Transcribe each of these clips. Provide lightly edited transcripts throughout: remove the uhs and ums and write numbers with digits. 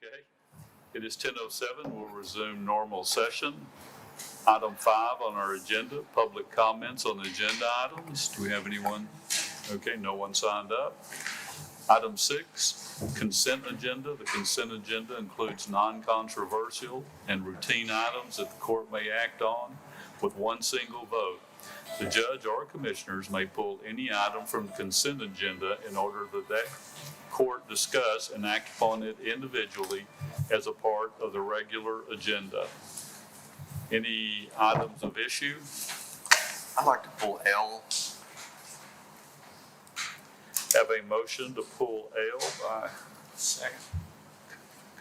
Okay, it is 10:07. We'll resume normal session. Item 5 on our agenda, public comments on the agenda items. Do we have anyone? Okay, no one signed up. Item 6, consent agenda. The consent agenda includes non-controversial and routine items that the court may act on with one single vote. The judge or commissioners may pull any item from the consent agenda in order that court discuss and act upon it individually as a part of the regular agenda. Any items of issue? I'd like to pull L. Have a motion to pull L by Second.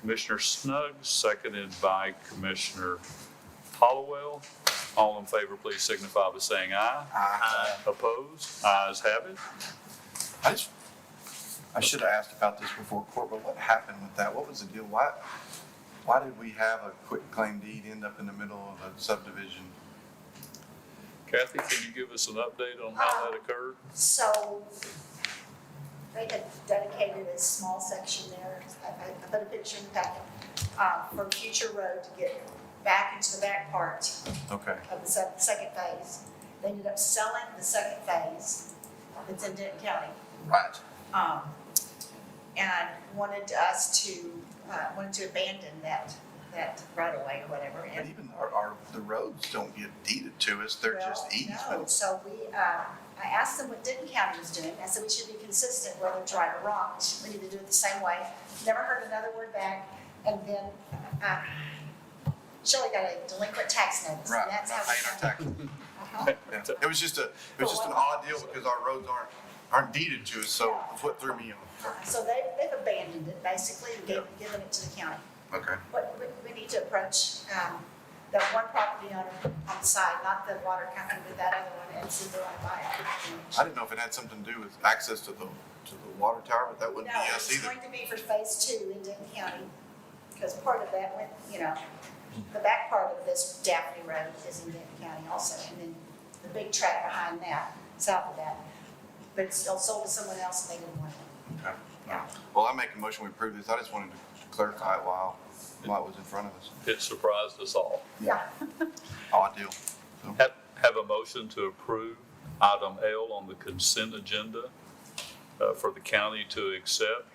Commissioner Snuggs, seconded by Commissioner Hollowell. All in favor, please signify by saying aye. Aye. Opposed? Ayes have it. I should have asked about this before court, but what happened with that? What was the deal? Why did we have a quick claim deed end up in the middle of a subdivision? Kathy, can you give us an update on how that occurred? So they had dedicated a small section there. I put a picture in the packet for future road to get back into the back part Okay. of the second phase. They ended up selling the second phase. It's in Denton County. Right. And wanted to abandon that right away or whatever. But even the roads don't get deeded to us. They're just No. easements. So I asked them what Denton County was doing. I said we should be consistent whether it's right or wrong. We need to do it the same way. Never heard another word back. And then Shelley got a delinquent tax notice. Right. And that's Not how paying our taxes. Uh-huh. Yeah. It was just an odd deal because our roads aren't deeded to us, so it's what threw me off. So they've abandoned it basically and given it to the county. Okay. But we need to approach that one property owner on the side, not the water company, but that other one, and see if they want to buy it. I didn't know if it had something to do with access to the water tower, but that wouldn't No, be us it's either. going to be for phase 2 in Denton County, because part of that went, the back part of this Daphne Road is in Denton County also, and then the big tract behind that, south of that. But it's still sold to someone else and they didn't want it. Okay. Yeah. Well, I make a motion we approve this. I just wanted to clarify it while it was in front of us. It surprised us all. Yeah. Odd deal. So, Have a motion to approve item L on the consent agenda for the county to accept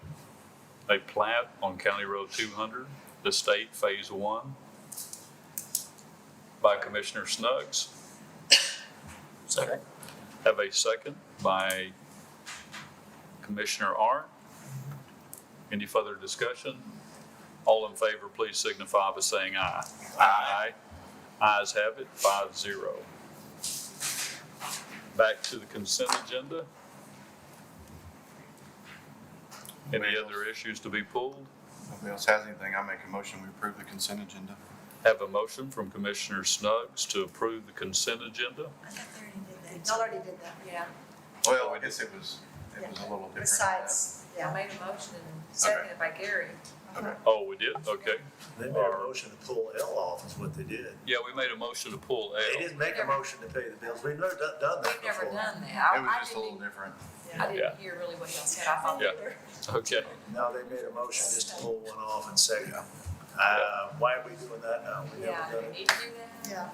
a plat on County Road 200, the state phase 1 by Commissioner Snuggs. Second. Have a second by Commissioner Arndt. Any further discussion? All in favor, please signify by saying aye. Aye. Ayes have it, 5-0. Back to the consent agenda. Any other issues to be pulled? If nobody else has anything, I make a motion we approve the consent agenda. Have a motion from Commissioner Snuggs to approve the consent agenda. I thought they already did that. Y'all already did that. Yeah. Well, I guess it was a little different. Besides, I made a motion and seconded by Gary. Okay. Oh, we did? Okay. They made a motion to pull L off is what they did. Yeah, we made a motion to pull They L. didn't make a motion to pay the bills. We've never done that We've never before. done that. It was I just a little didn't, different. I Yeah. didn't hear really what y'all said. I thought Yeah. Okay. No, they made a motion just to pull one off and second. Why are we doing that now? We yeah, never you done it. need to do that.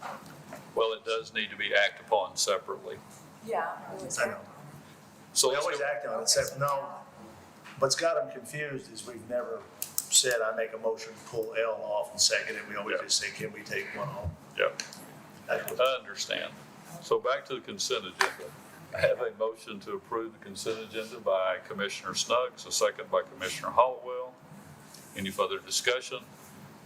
yeah. Well, it does need to be acted upon separately. Yeah. I know. So We let's always go. act on it, except no. What's got them confused is we've never said, I make a motion to pull L off and second it. We always Yeah. just say, can we take one off? Yeah, That's what- I understand. So back to the consent agenda. I have a motion to approve the consent agenda by Commissioner Snuggs, a second by Commissioner Hollowell. Any further discussion?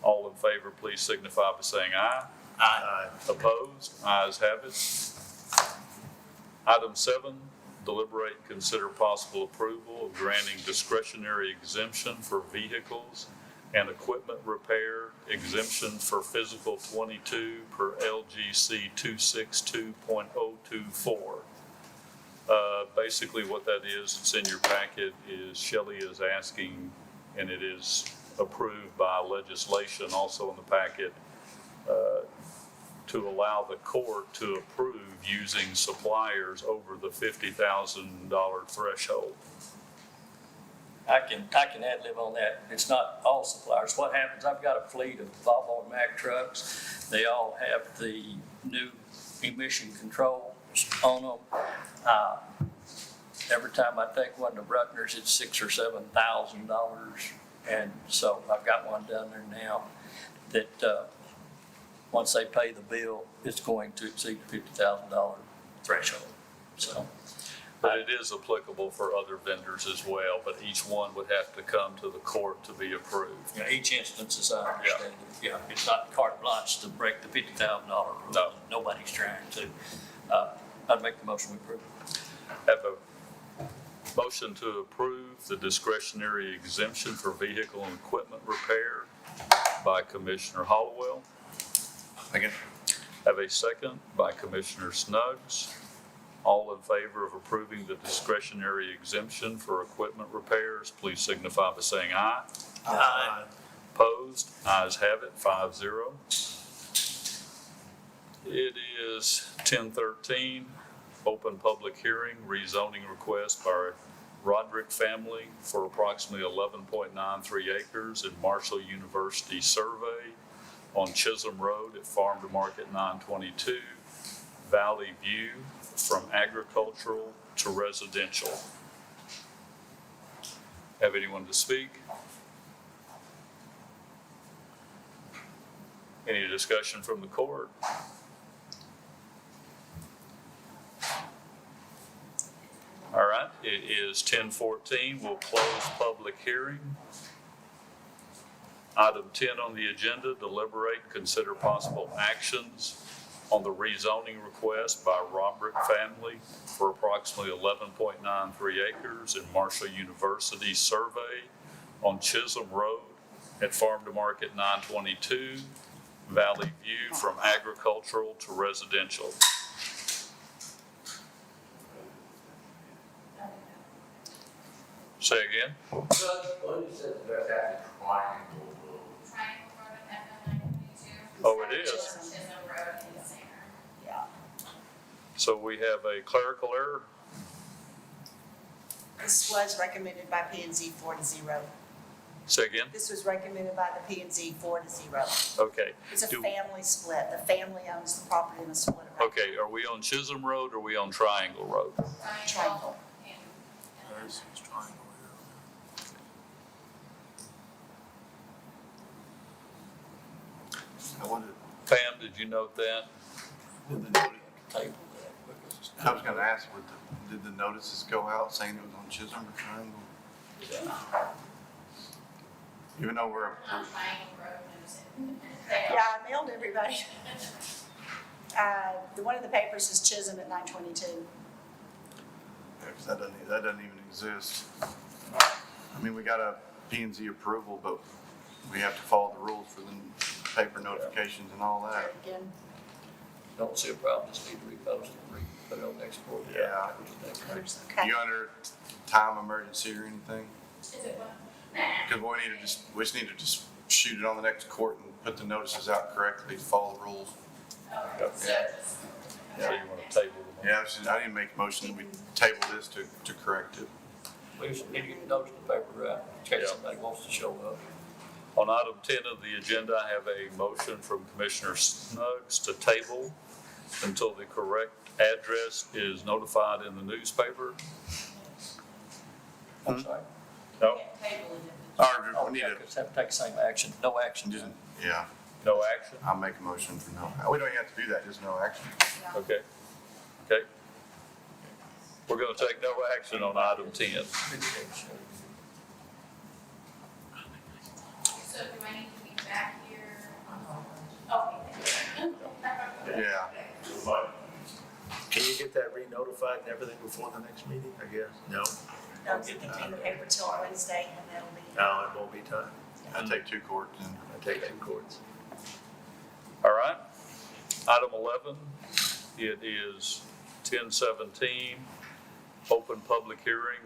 All in favor, please signify by saying aye. Aye. Opposed? Ayes have it. Item 7, deliberate and consider possible approval of granting discretionary exemption for vehicles and equipment repair exemption for physical 22 per LGC 262.024. Basically what that is, it's in your packet, is Shelley is asking, and it is approved by legislation also in the packet, to allow the court to approve using suppliers over the $50,000 threshold. I can ad lib on that. It's not all suppliers. What happens, I've got a fleet of Volvo Mack trucks. They all have the new emission controls on them. Every time I take one to Bruckner's, it's $6,000 or $7,000. And so I've got one down there now that, once they pay the bill, it's going to exceed the $50,000 threshold. So, But it is applicable for other vendors as well, but each one would have to come to the court to be approved. you know, each instance, as I understand it, yeah, it's not carte blanche to break the $50,000 rule. No. Nobody's trying to. I'd make the motion we approve. Have a motion to approve the discretionary exemption for vehicle and equipment repair by Commissioner Hollowell. Again, Have a second by Commissioner Snuggs. All in favor of approving the discretionary exemption for equipment repairs, please signify by saying aye. Aye. Opposed? Ayes have it, 5-0. It is 10:13, open public hearing, rezoning request by Roderick family for approximately 11.93 acres in Marshall University survey on Chisholm Road at Farm to Market 922, Valley View, from agricultural to residential. Have anyone to speak? Any discussion from the court? All right, it is 10:14. We'll close public hearing. Item 10 on the agenda, deliberate and consider possible actions on the rezoning request by Roderick family for approximately 11.93 acres in Marshall University survey on Chisholm Road at Farm to Market 922, Valley View, from agricultural to residential. Say again? What is it that triangle road? Triangle Road and FM 922. Oh, it is? Chisholm Road in the center. Yeah. So we have a clerical error. This was recommended by P and Z 4-0. Say again? This was recommended by the P and Z 4-0. Okay. It's a Do- family split. The family owns the property in the split. Okay, are we on Chisholm Road or are we on Triangle Road? Triangle. And I wanted, Pam, did you note that? did the notice, Table that because I was gonna ask, did the notices go out saying it was on Chisholm or Triangle? Even though we're, Triangle Road knows it. Yeah, I mailed everybody. The one in the papers is Chisholm at 922. yeah, 'cause that doesn't even exist. I mean, we got a P and Z approval, but we have to follow the rules for the paper notifications and all that. Again, don't see a problem, just need to repost it, put it on next board. Yeah. okay. You under time emergency or anything? Is it what? Because we just need to just shoot it on the next court and put the notices out correctly to follow the rules. Okay, so Yeah. just. So you want to table them? Yeah, I didn't make a motion that we table this to correct it. We just need to get the notice in the paper out, in case somebody wants to show up. On item 10 of the agenda, I have a motion from Commissioner Snuggs to table until the correct address is notified in the newspaper. I'm sorry. No, Table it. Or Oh, we need yeah, to, 'cause have to take the same action, no action. just, yeah, no action? I'll make a motion for no, we don't even have to do that, just no action. Okay. Okay. We're going to take no action on item 10. So do I need to be back here? Okay. Yeah. Can you get that re-notified and everything before the next meeting, I guess? No? Don't get it in the paper till Wednesday, and that'll be. No, it won't be time. I take two courts and. I take two courts. All right. Item 11, it is 10:17, open public hearing,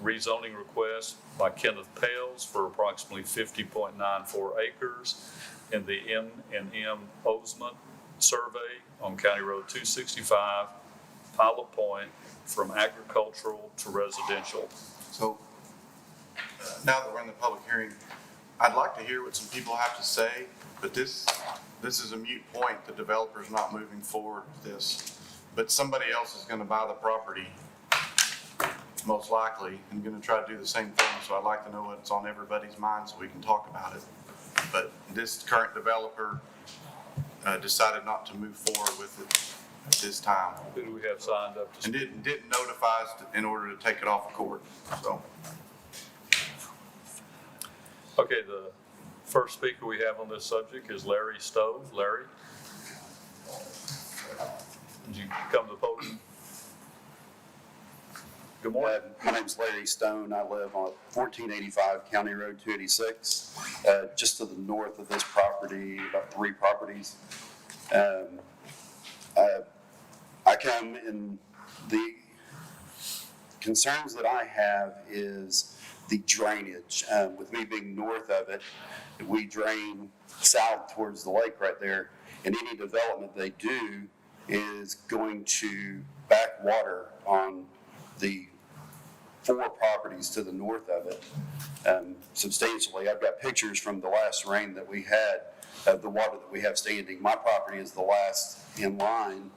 rezoning request by Kenneth Pales for approximately 50.94 acres in the M&M Osement survey on County Road 265, Pilot Point, from agricultural to residential. So, now that we're in the public hearing, I'd like to hear what some people have to say, but this is a moot point. The developer's not moving forward with this. But somebody else is gonna buy the property, most likely, and gonna try to do the same thing. So I'd like to know what's on everybody's mind so we can talk about it. But this current developer decided not to move forward with it at this time. Who do we have signed up to And speak? didn't notify us in order to take it off of court, so. Okay, the first speaker we have on this subject is Larry Stowe. Larry? Did you come to the podium? Good morning. My name's Larry Stone. I live on 1485 County Road 286, just to the north of this property, about 3 properties. I come in, the concerns that I have is the drainage. With me being north of it, we drain south towards the lake right there, and any development they do is going to back water on the 4 properties to the north of it substantially. I've got pictures from the last rain that we had of the water that we have standing. My property is the last in line.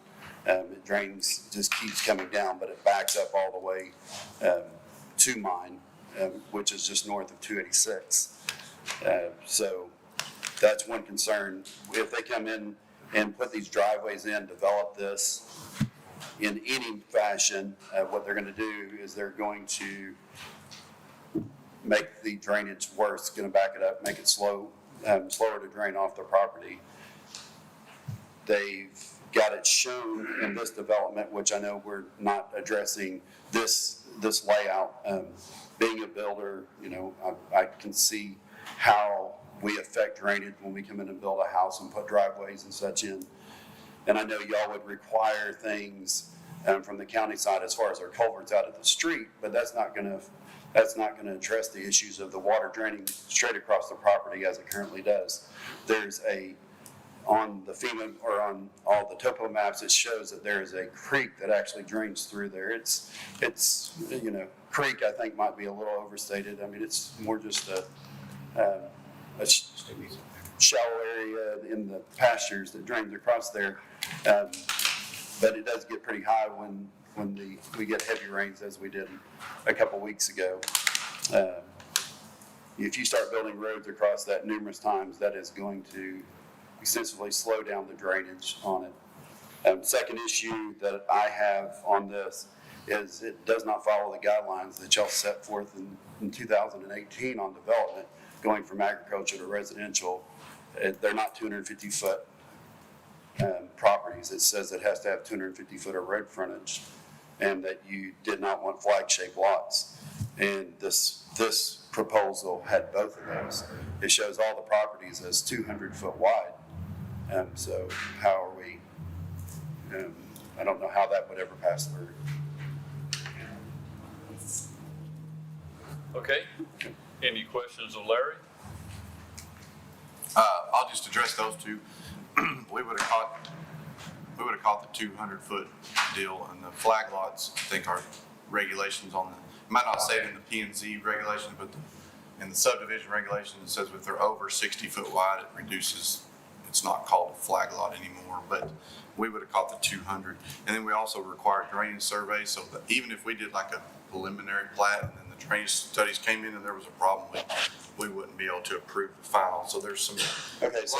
It drains, just keeps coming down, but it backs up all the way to mine, which is just north of 286. So that's one concern. If they come in and put these driveways in, develop this in any fashion, what they're going to do is they're going to make the drainage worse, going to back it up, make it slower to drain off their property. They've got it shown in this development, which I know we're not addressing this layout. Being a builder, you know, I can see how we affect drainage when we come in and build a house and put driveways and such in. And I know y'all would require things from the county side as far as our culverts out of the street, but that's not going to address the issues of the water draining straight across the property as it currently does. There's on the FEMA or on all the topo maps, it shows that there is a creek that actually drains through there. It's you know, creek I think might be a little overstated. I mean, it's more just a shallow area in the pastures that drains across there. But it does get pretty high when we get heavy rains, as we did a couple weeks ago. If you start building roads across that numerous times, that is going to extensively slow down the drainage on it. Second issue that I have on this is it does not follow the guidelines that y'all set forth in 2018 on development, going from agriculture to residential. They're not 250-foot properties. It says it has to have 250 foot of road frontage, and that you did not want flag-shaped lots. And this proposal had both of those. It shows all the properties as 200 foot wide. So how are we, I don't know how that would ever pass through. Okay. Any questions of Larry? I'll just address those two. We would have caught the 200-foot deal, and the flag lots, I think our regulations on the, might not say it in the P&Z regulations, but in the subdivision regulations, it says if they're over 60 foot wide, it reduces, it's not called a flag lot anymore, but we would have caught the 200. And then we also require drainage surveys, so that even if we did like a preliminary plat and then the drainage studies came in and there was a problem, we wouldn't be able to approve the final. So there's some. Okay, so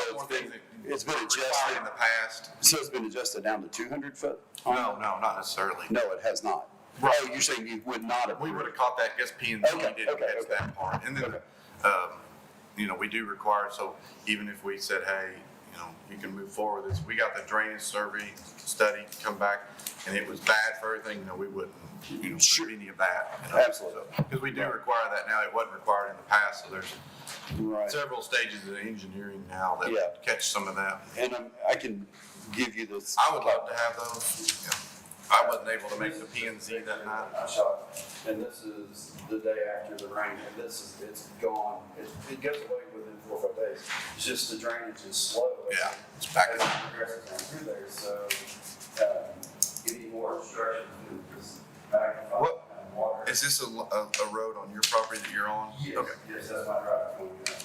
it's been adjusted in the past. So it's been adjusted down to 200 foot? No, not necessarily. No, it has not. Right. Oh, you're saying you would not have? We would have caught that, I guess P&Z Okay, didn't okay, catch okay. that part. And then, Okay. you know, we do require, so even if we said, hey, you know, you can move forward with this, we got the drainage survey study come back and it was bad for everything, we wouldn't, you know, Sure. do any of that. You know? Absolutely. Because we do require that now, it wasn't required in the past, so there's Right. several stages of engineering now that Yeah. catch some of that. And I can give you this. I would love to have those. Yeah. I wasn't able to make the P&Z that night. I shot, and this is the day after the rain, and it's gone. It goes away within 4 or 5 days. It's just the drainage is slow. Yeah, it's back As up. it progresses down through there, so, any more obstructions is back and What- water. Is this a road on your property that you're on? Yes, Okay. yes, that's my driveway coming up.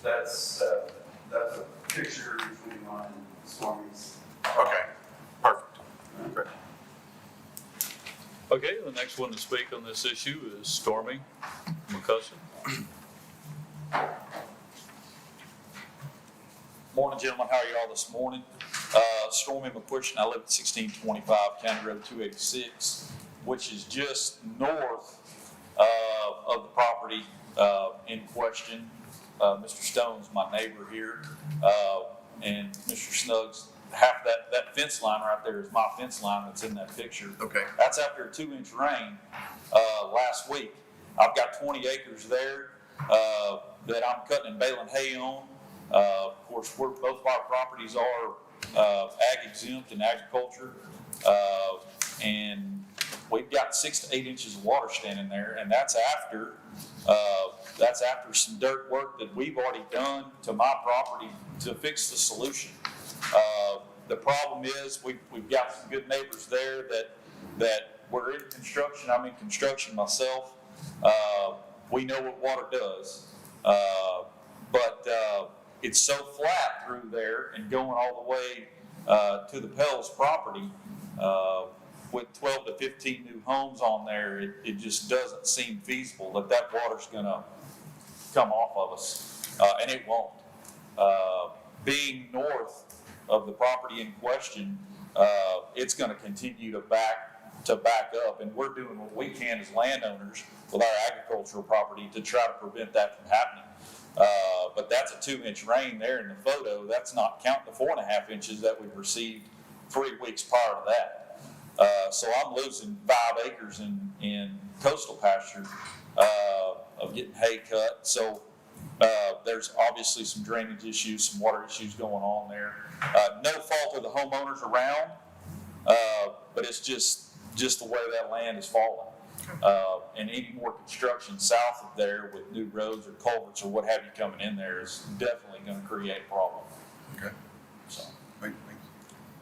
That's a picture between mine and Stormy's. Okay, perfect. Great. Okay, the next one to speak on this issue is Stormy McCusson. Morning, gentlemen. How are you all this morning? Stormy McCusson. I live at 1625 County Road 286, which is just north of the property in question. Mr. Stone's my neighbor here, and Mr. Snuggs. Half that fence line right there is my fence line that's in that picture. Okay. That's after a 2-inch rain last week. I've got 20 acres there that I'm cutting and baling hay on. Of course, both of our properties are ag exempt and agriculture, and we've got 6 to 8 inches of water standing there, and that's after some dirt work that we've already done to my property to fix the solution. The problem is we've got some good neighbors there that we're in construction. I'm in construction myself. We know what water does, but it's so flat through there and going all the way to the Pell's property with 12 to 15 new homes on there. It just doesn't seem feasible that water's going to come off of us, and it won't. Being north of the property in question, it's going to continue to back up, and we're doing what we can as landowners with our agricultural property to try to prevent that from happening. But that's a 2-inch rain there in the photo. That's not counting the 4.5 inches that we've received 3 weeks prior to that. So I'm losing 5 acres in coastal pasture of getting hay cut. So there's obviously some drainage issues, some water issues going on there. No fault of the homeowners around, but it's just the way that land is falling. And any more construction south of there with new roads or culverts or what have you coming in there is definitely going to create a problem. Okay. So Thanks.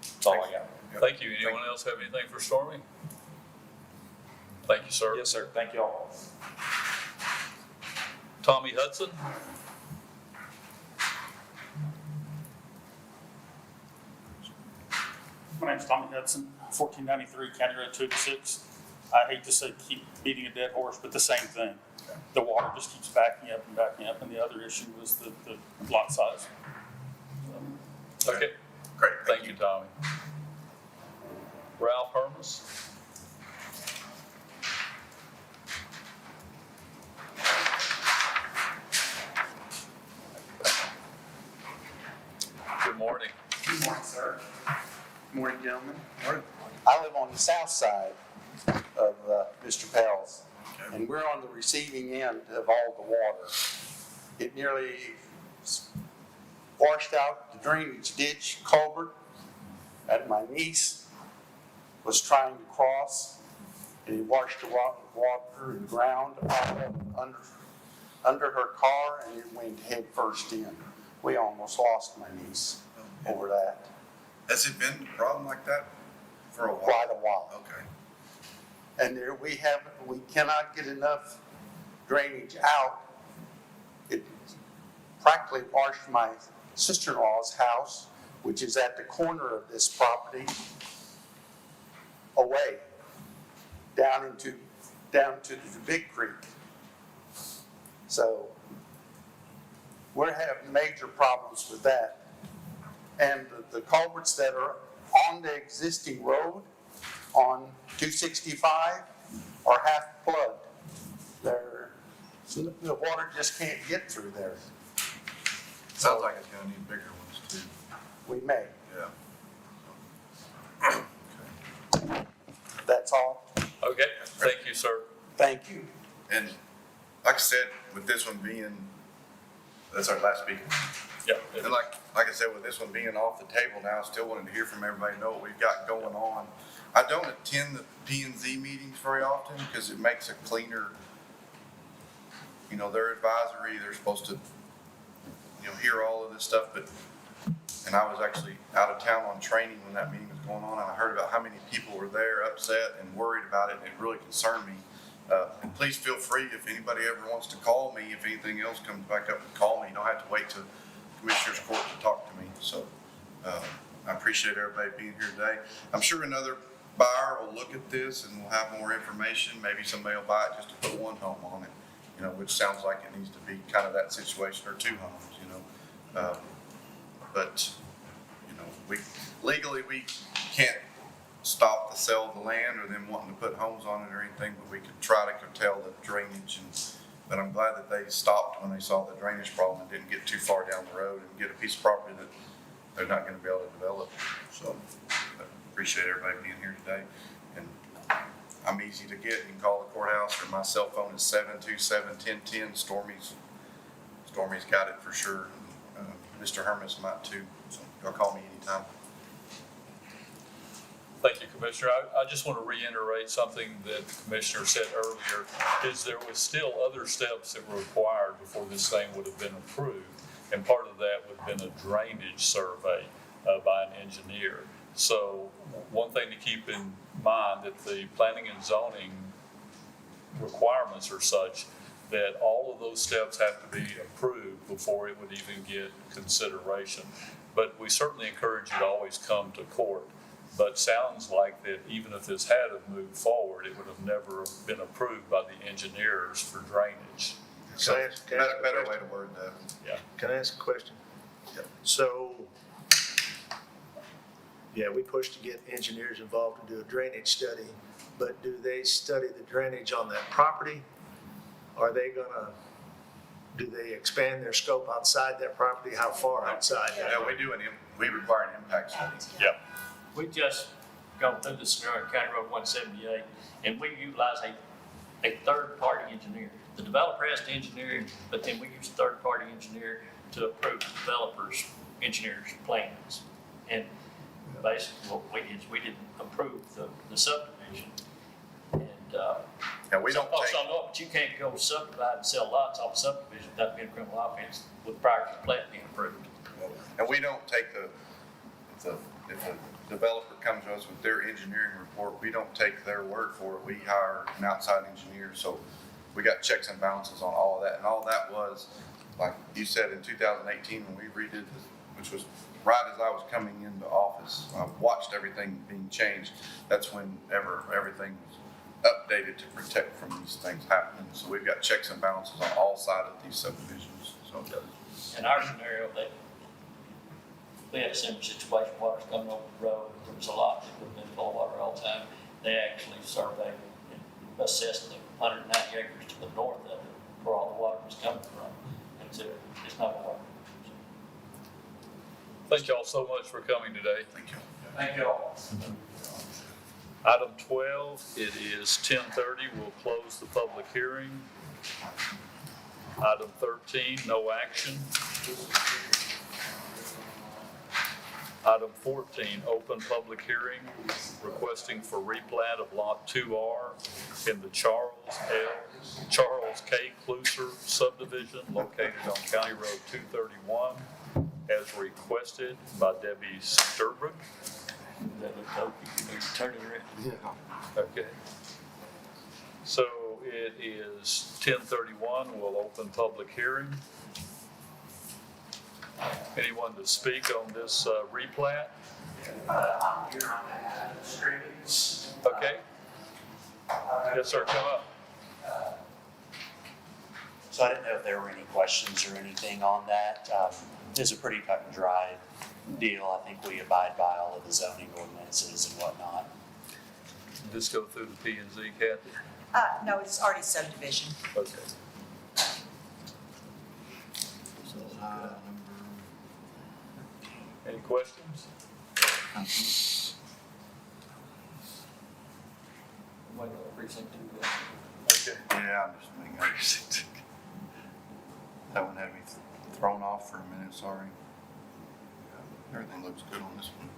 that's all I got. Thank you. Anyone else have anything for Stormy? Thank you, sir. Yes, sir. Thank you all. Tommy Hudson? My name's Tommy Hudson, 1493 County Road 286. I hate to say keep beating a dead horse, but the same thing. The water just keeps backing up, and the other issue was the lot size. Okay. Great. Thank you, Tommy. Ralph Hermes? Good morning. Good morning, sir. Good morning, gentlemen. Morning. I live on the south side of Mr. Pell's, and we're on the receiving end of all the water. It nearly washed out the drainage ditch culvert, and my niece was trying to cross, and it washed the water and ground under her car, and it went head first in. We almost lost my niece over that. Has it been a problem like that for a while? Quite a while. Okay. And there we cannot get enough drainage out. It practically washed my sister-in-law's house, which is at the corner of this property, away, down to the Big Creek. So we're having major problems with that. And the culverts that are on the existing road on 265 are half plugged. The water just can't get through there. Sounds like it's gonna need bigger ones too. We may. Yeah. That's all. Okay, thank you, sir. Thank you. And like I said, with this one being, that's our last speaker. Yeah. And like I said, with this one being off the table now, I still wanted to hear from everybody, know what we've got going on. I don't attend the P&Z meetings very often because it makes a cleaner, their advisory, they're supposed to, hear all of this stuff, and I was actually out of town on training when that meeting was going on, and I heard about how many people were there upset and worried about it, and it really concerned me. And please feel free, if anybody ever wants to call me, if anything else comes back up, call me. You don't have to wait till Commissioners Court to talk to me. So I appreciate everybody being here today. I'm sure another buyer will look at this and we'll have more information. Maybe somebody will buy it just to put one home on it, you know, which sounds like it needs to be kind of that situation, or two homes, you know. But, you know, legally we can't stop the sale of the land or them wanting to put homes on it or anything, but we could try to curtail the drainage. But I'm glad that they stopped when they saw the drainage problem and didn't get too far down the road and get a piece of property that they're not gonna be able to develop. So I appreciate everybody being here today. And I'm easy to get. You can call the courthouse, or my cell phone is 727-1010. Stormy's got it for sure. Mr. Hermes might too. So y'all call me anytime. Thank you, Commissioner. I just want to reiterate something that the Commissioner said earlier, is there was still other steps that were required before this thing would have been approved. And part of that would have been a drainage survey by an engineer. So one thing to keep in mind, that the planning and zoning requirements are such that all of those steps have to be approved before it would even get consideration. But we certainly encourage you to always come to court. But sounds like that even if this had have moved forward, it would have never been approved by the engineers for drainage. Can I ask a Better way question? to word that. Yeah. Can I ask a question? Yep. So, yeah, we push to get engineers involved to do a drainage study, but do they study the drainage on that property? Are they do they expand their scope outside that property? How far outside? Yeah, we require an impact study. Yeah. We just gone through the scenario, County Road 178, and we utilize a third-party engineer. The developer has to engineer it, but then we use a third-party engineer to approve the developer's engineer's plans. And basically what we did is we didn't approve the subdivision. And, Yeah, we don't some folks take, don't know, but you can't go subdivide and sell lots off a subdivision without being a criminal offense with prior to the plat being approved. and we don't take if a developer comes to us with their engineering report, we don't take their word for it. We hire an outside engineer. So we got checks and balances on all of that. And all that was, like you said, in 2018, when we redid this, which was right as I was coming into office, I watched everything being changed. That's whenever everything was updated to protect from these things happening. So we've got checks and balances on all sides of these subdivisions. So In our scenario, we had a similar situation, water's coming over the road, there was a lot that would have been full of water all the time. They actually surveyed and assessed the 190 acres to the north of it, where all the water was coming from, and said, it's not gonna work. Thank y'all so much for coming today. thank you. Thank you all. Item 12, it is 10:30. We'll close the public hearing. Item 13, no action. Item 14, open public hearing requesting for replat of Lot 2R in the Charles K. Clusser subdivision located on County Road 231 as requested by Debbie Sturbrook. That looked open, you turn it around. Okay. So it is 10:31. We'll open public hearing. Anyone to speak on this replat? I'm here on the streets. Okay. Yes, sir, come up. So I didn't know if there were any questions or anything on that. It's a pretty cut and dry deal. I think we abide by all of the zoning ordinances and whatnot. Just go through the P and Z, Kathy. No, it's already subdivision. Okay. Any questions? Wait, precinct 2. Okay. Yeah, I'm just being honest. That one had me thrown off for a minute, sorry. Everything looks good on this one.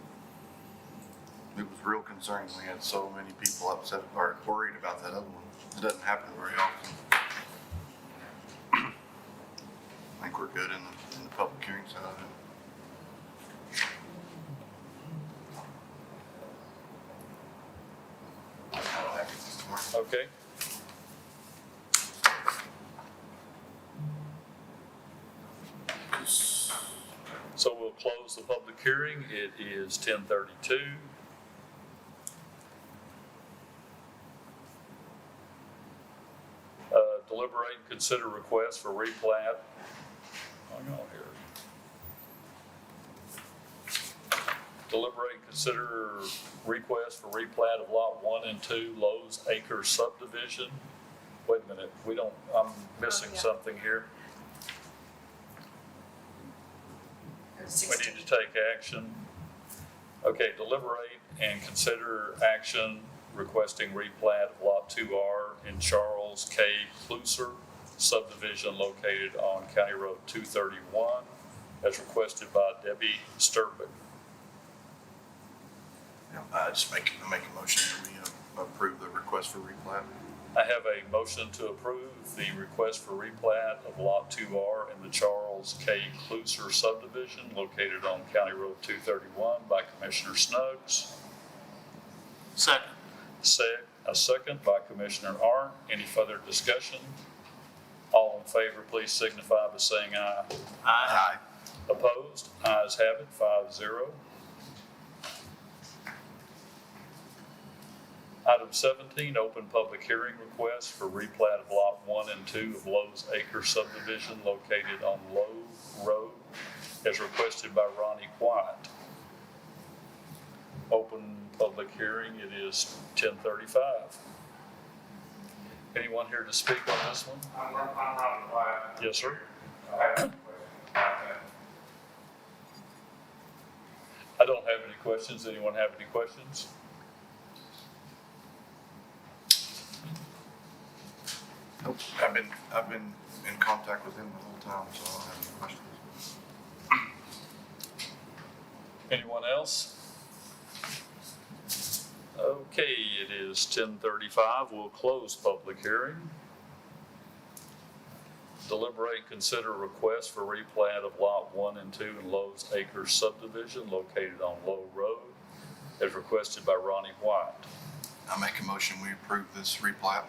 It was real concerning. We had so many people upset or worried about that other one. It doesn't happen very often. I think we're good in the public hearing side of it. Okay. So we'll close the public hearing. It is 10:32. Deliberate and consider request for replat. Hang on here. Deliberate and consider request for replat of lot 1 and 2 Lowe's Acre subdivision. Wait a minute, I'm missing something here. We need to take action. Okay, deliberate and consider action requesting replat of Lot 2R in Charles K. Clusser subdivision located on County Road 231 as requested by Debbie Sturbick. I just make a motion that we approve the request for replat. I have a motion to approve the request for replat of Lot 2R in the Charles K. Clusser subdivision located on County Road 231 by Commissioner Snuggs. Second. A second by Commissioner Arndt. Any further discussion? All in favor, please signify by saying aye. Aye. Opposed? Ayes have it, 5-0. Item 17, open public hearing request for replat of Lot 1 and 2 of Lowe's Acre subdivision located on Lowe Road as requested by Ronnie White. Open public hearing, it is 10:35. Anyone here to speak on this one? I'm Ronnie White. Yes, sir. I have a question about that. I don't have any questions. Anyone have any questions? Nope. I've been in contact with him the whole time, so I don't have any questions. Anyone else? Okay, it is 10:35. We'll close public hearing. Deliberate and consider request for replat of Lot 1 and 2 in Lowe's Acre subdivision located on Lowe Road as requested by Ronnie White. I make a motion we approve this replat.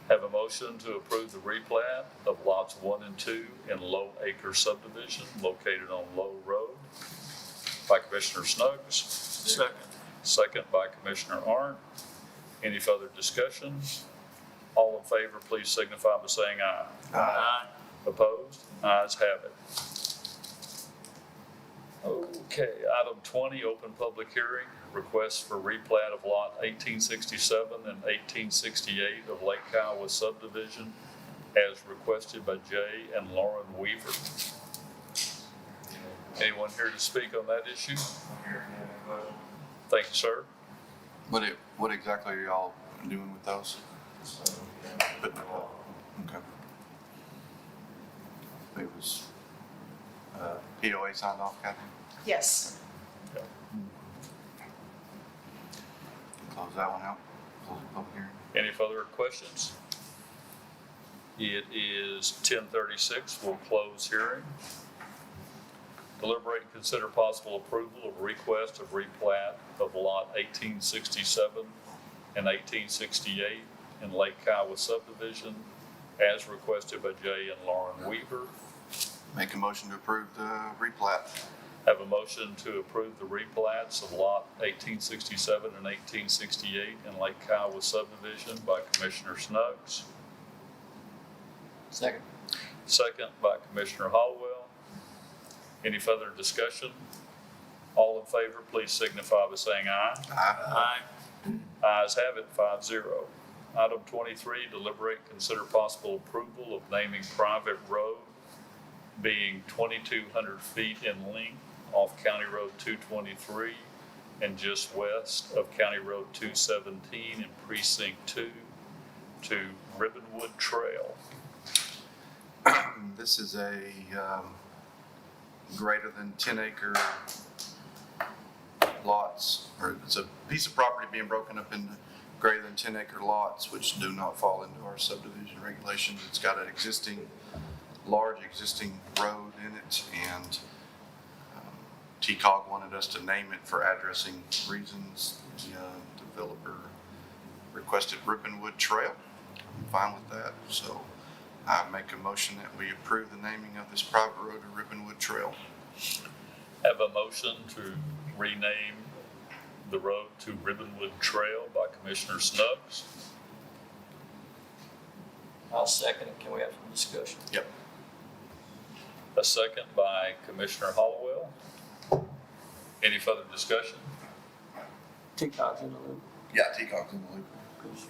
Have a motion to approve the replat of lots 1 and 2 in Lowe Acre subdivision located on Lowe Road by Commissioner Snuggs. Second by Commissioner Arndt. Any further discussion? All in favor, please signify by saying aye. Aye. Opposed? Ayes have it. Okay, item 20, open public hearing, request for replat of lot 1867 and 1868 of Lake Kiowa subdivision as requested by Jay and Lauren Weaver. Anyone here to speak on that issue? Thank you, sir. What exactly are y'all doing with those? Okay. It was, POA signed off, Kathy? Yes. Close that one out. Close the public hearing. Any further questions? It is 10:36. We'll close hearing. Deliberate and consider possible approval of request of replat of lot 1867 and 1868 in Lake Kiowa subdivision as requested by Jay and Lauren Weaver. Make a motion to approve the replat. Have a motion to approve the replats of lot 1867 and 1868 in Lake Kiowa subdivision by Commissioner Snuggs. Second. Second by Commissioner Hollowell. Any further discussion? All in favor, please signify by saying aye. Aye. Ayes have it, 5-0. Item 23, deliberate and consider possible approval of naming private road being 2,200 feet in length off County Road 223 and just west of County Road 217 in Precinct 2 to Ribbonwood Trail. This is a greater than 10-acre lots, or it's a piece of property being broken up into greater than 10-acre lots, which do not fall into our subdivision regulations. It's got an large existing road in it, and TCOG wanted us to name it for addressing reasons. The developer requested Ribbonwood Trail. I'm fine with that. So I make a motion that we approve the naming of this private road to Ribbonwood Trail. Have a motion to rename the road to Ribbonwood Trail by Commissioner Snuggs. I'll second it. Can we have some discussion? Yep. A second by Commissioner Hollowell. Any further discussion? T-Cog's in the loop. Yeah, T-Cog's in the loop.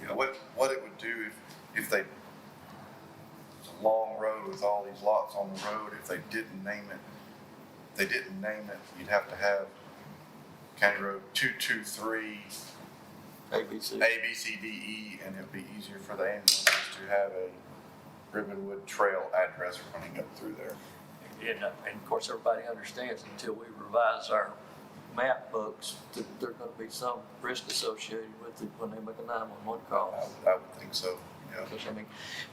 You know, what it would do if they, it's a long road with all these lots on the road, if they didn't name it, you'd have to have County Road 223, ABC. A, B, C, D, E, and it'd be easier for the ambulances to have a Ribbonwood Trail address running up through there. And of course, everybody understands until we revise our map books, that there's gonna be some risk associated with it when they make a 911 call. I would think so, yeah. Because, I mean,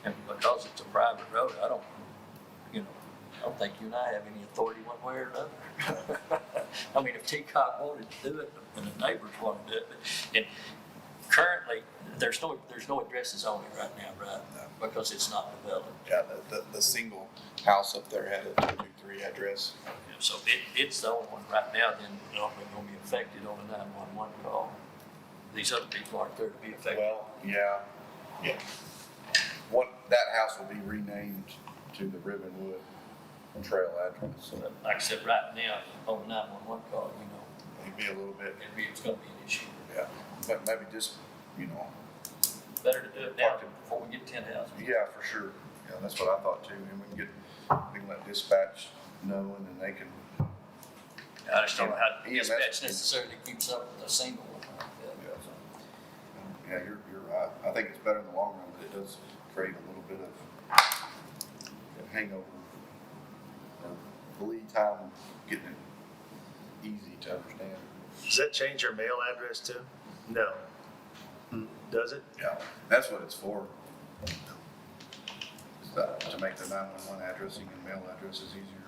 and because it's a private road, I don't think you and I have any authority one way or another. I mean, if T-Cog wanted to do it, and the neighbors wanted to do it, and currently, there's no addresses on it right now, right? No. Because it's not developed. Yeah, the single house up there had a 223 address. So it's the only one right now then probably gonna be affected on a 911 call. These other people aren't there to be affected. Well, yeah. That house will be renamed to the Ribbonwood Trail address. But like I said, right now, on a 911 call, It'd be a little bit, it's gonna be an issue. yeah, but maybe just, Better to do it now before we get 10 houses. yeah, for sure. Yeah, that's what I thought too. And we can let dispatch know and then they can, I just don't know how EMS dispatch necessarily keeps up with a single one like that. yeah, you're right. I think it's better in the long run, but it does create a little bit of hangover or lead time getting it easy to understand. Does that change your mail address too? No. Does it? Yeah, that's what it's for. To make the 911 addressing and mail addresses easier.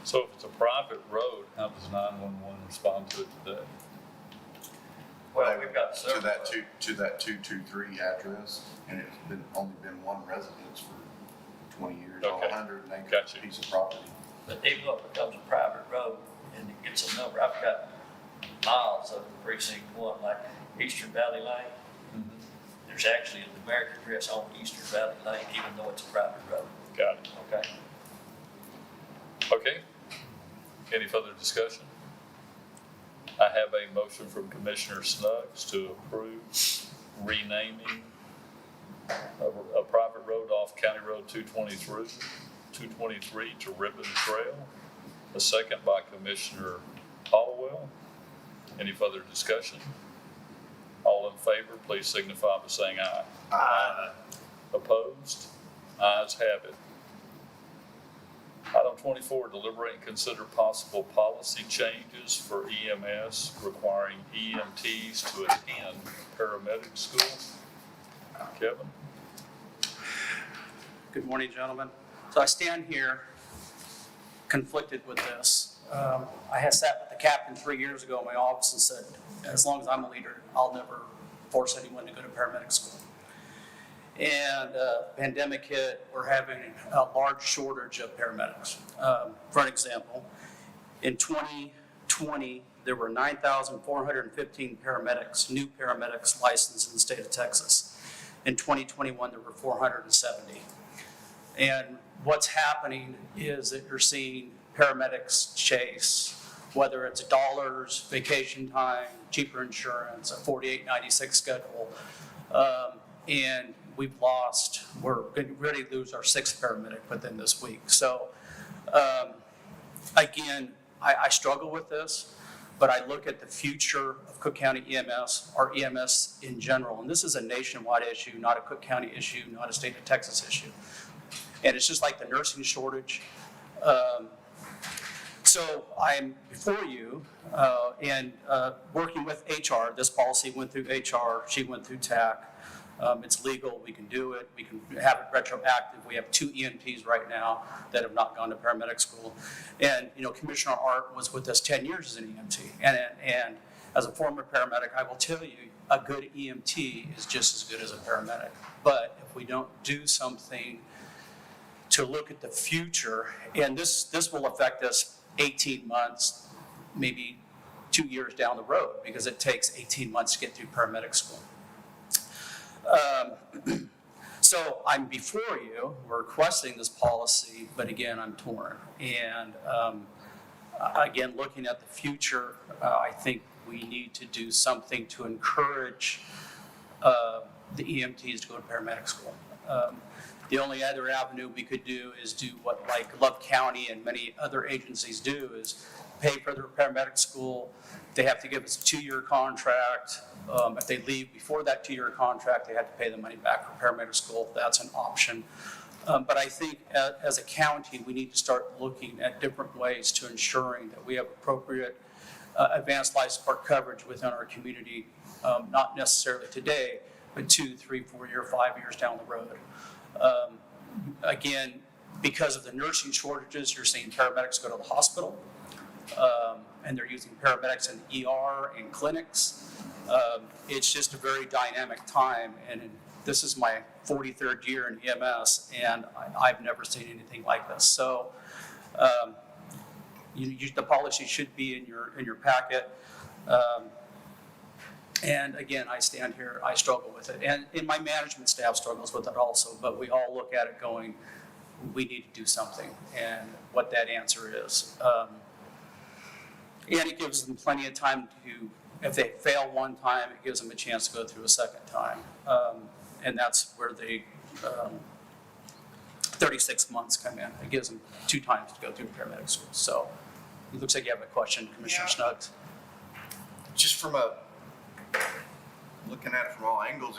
So if it's a private road, how does 911 respond to it today? Well, we've got To several. that 223 address, and it's only been one residence for 20 years, on Okay. 100 acre Gotcha. piece of property. But even though it becomes a private road and it gets a number, I've got miles of precinct 1, like Eastern Valley Lane. There's actually a numeric address on Eastern Valley Lane, even though it's a private road. Got it. Okay. Okay. Any further discussion? I have a motion from Commissioner Snuggs to approve renaming a private road off County Road 223 to Ribbon Trail. A second by Commissioner Hollowell. Any further discussion? All in favor, please signify by saying aye. Aye. Opposed? Ayes have it. Item 24, deliberate and consider possible policy changes for EMS requiring EMTs to attend paramedic school. Kevin? Good morning, gentlemen. So I stand here conflicted with this. I had sat with the captain 3 years ago in my office and said, as long as I'm a leader, I'll never force anyone to go to paramedic school. And pandemic hit, we're having a large shortage of paramedics. For an example, in 2020, there were 9,415 paramedics, new paramedics licensed in the state of Texas. In 2021, there were 470. And what's happening is that you're seeing paramedics chase, whether it's dollars, vacation time, cheaper insurance, a 4896 schedule. And we're ready to lose our 6th paramedic within this week. So again, I struggle with this, but I look at the future of Cooke County EMS, or EMS in general, and this is a nationwide issue, not a Cooke County issue, not a state of Texas issue. And it's just like the nursing shortage. So I'm before you and working with HR. This policy went through HR, she went through TAC. It's legal, we can do it, we can have it retroactive. We have 2 EMTs right now that have not gone to paramedic school. And, Commissioner Art was with us 10 years as an EMT. And as a former paramedic, I will tell you, a good EMT is just as good as a paramedic. But if we don't do something to look at the future, and this will affect us 18 months, maybe 2 years down the road, because it takes 18 months to get through paramedic school. So I'm before you, we're requesting this policy, but again, I'm torn. And again, looking at the future, I think we need to do something to encourage the EMTs to go to paramedic school. The only other avenue we could do is do what like Love County and many other agencies do, is pay for their paramedic school. They have to give us a 2-year contract. If they leave before that 2-year contract, they have to pay the money back for paramedic school. That's an option. But I think as a county, we need to start looking at different ways to ensuring that we have appropriate advanced life support coverage within our community, not necessarily today, but 2, 3, 4 years, 5 years down the road. Again, because of the nursing shortages, you're seeing paramedics go to the hospital, and they're using paramedics in the ER and clinics. It's just a very dynamic time, and this is my 43rd year in EMS, and I've never seen anything like this. So the policy should be in your packet. And again, I stand here, I struggle with it. And my management staff struggles with it also, but we all look at it going, we need to do something, and what that answer is. And it gives them plenty of time to, if they fail one time, it gives them a chance to go through a second time. And that's where the 36 months come in. It gives them 2 times to go through paramedic school. So it looks like you have a question, Commissioner Snuggs. Just from looking at it from all angles,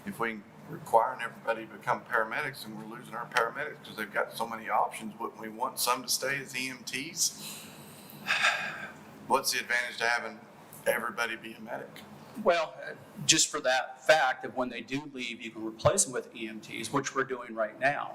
if we requiring everybody to become paramedics and we're losing our paramedics because they've got so many options, wouldn't we want some to stay as EMTs? What's the advantage to having everybody be a medic? Well, just for that fact that when they do leave, you can replace them with EMTs, which we're doing right now.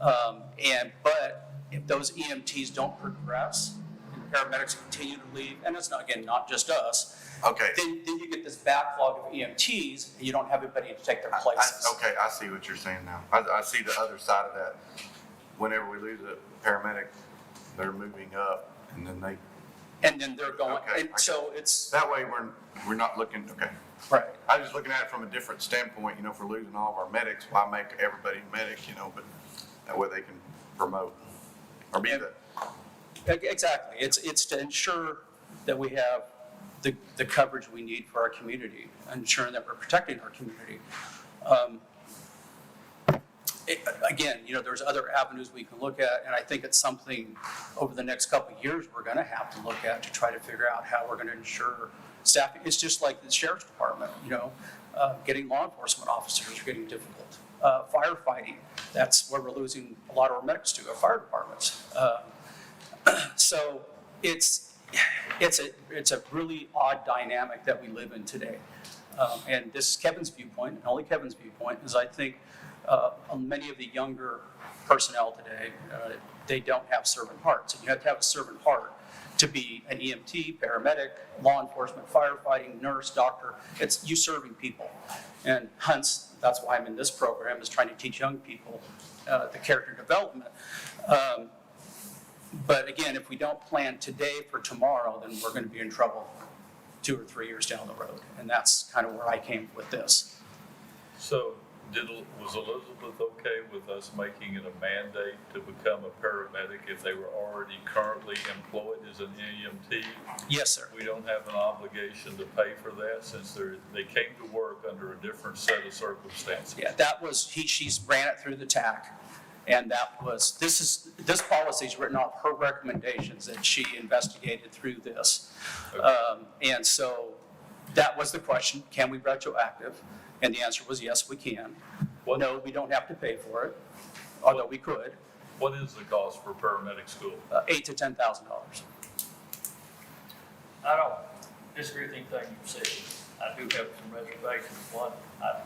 But if those EMTs don't progress, and paramedics continue to leave, and it's not, again, not just us. Okay. Then you get this backlog of EMTs, and you don't have anybody to take their places. Okay, I see what you're saying now. I see the other side of that. Whenever we lose a paramedic, they're moving up, and then they're going, okay, and so it's. That way we're not looking, okay. Right. I was just looking at it from a different standpoint, if we're losing all of our medics, why make everybody a medic, but that way they can promote or be the. Exactly. It's to ensure that we have the coverage we need for our community, ensuring that we're protecting our community. Again, there's other avenues we can look at, and I think it's something over the next couple of years we're going to have to look at to try to figure out how we're going to ensure staffing. It's just like the sheriff's department, getting law enforcement officers are getting difficult. Firefighting, that's where we're losing a lot of our medics to, our fire departments. So it's a really odd dynamic that we live in today. And this is Kevin's viewpoint, and only Kevin's viewpoint, is I think many of the younger personnel today, they don't have servant hearts. And you have to have a servant heart to be an EMT, paramedic, law enforcement, firefighting, nurse, doctor. It's you serving people. And hence, that's why I'm in this program, is trying to teach young people the character development. But again, if we don't plan today for tomorrow, then we're going to be in trouble 2 or 3 years down the road. And that's kind of where I came with this. So was Elizabeth okay with us making it a mandate to become a paramedic if they were already currently employed as an EMT? Yes, sir. We don't have an obligation to pay for that since they came to work under a different set of circumstances. Yeah, that was, she's ran it through the TAC. And that was, this policy is written off her recommendations that she investigated through this. Okay. And so that was the question, can we retroactive? And the answer was yes, we can. No, we don't have to pay for it, although we could. What is the cost for paramedic school? $8,000 to $10,000. I don't disagree with anything you said. I do have some reservations. One, I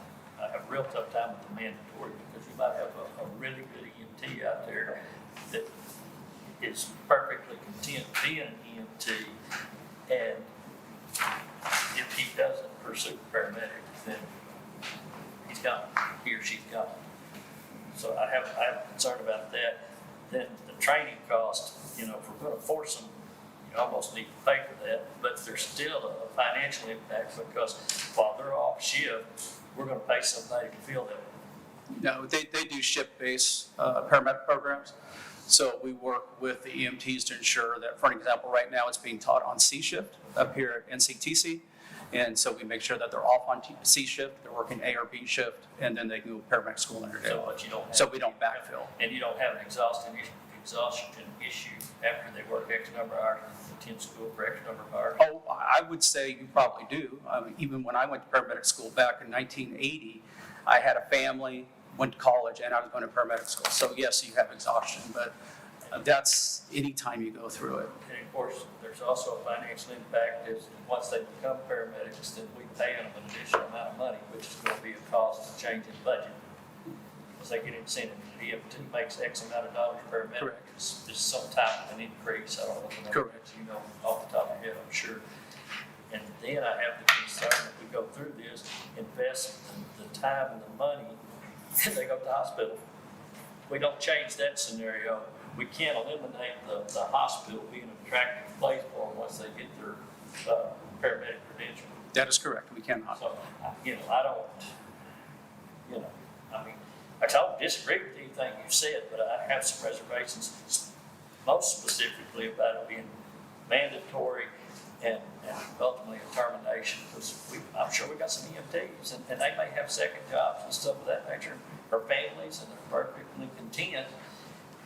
have a real tough time with the mandatory because you might have a really good EMT out there that is perfectly content being an EMT, and if he doesn't pursue paramedic have a concern about that. Then the training cost, if we're gonna force them, you almost need to pay for that, but there's still a financial impact because while they're off shift, we're gonna pay somebody to fill that. No, they do shift-based paramedic programs. So we work with the EMTs to ensure that, for an example, right now it's being taught on C shift up here at NCTC. And so we make sure that they're off on C shift, they're working A or B shift, and then they can go to paramedic school in their day. So we don't backfill. And you don't have an exhaustion issue after they work X number of hours and attend school for X number of hours? Oh, I would say you probably do. Even when I went to paramedic school back in 1980, I had a family, went to college, and I was going to paramedic school. So yes, you have exhaustion, but that's any time you go through it. And of course, there's also a financial impact is once they become paramedics, then we pay them an additional amount of money, which is going to be a cost of change in budget. Because they get incentive. The EMT makes X amount of dollars per medic. Correct. There's some type of an increase. I don't know the number. Correct. Off the top of your head, I'm sure. And then I have the concern that we go through this, invest the time and the money, and they go to the hospital. We don't change that scenario. We can't eliminate the hospital being an attractive place for them once they get their paramedic credential. That is correct. We cannot. So, I don't, I don't disagree with anything you said, but I have some reservations, most specifically about it being mandatory and ultimately a termination, because I'm sure we got some EMTs, and they may have second jobs and stuff of that nature, or families, and they're perfectly content.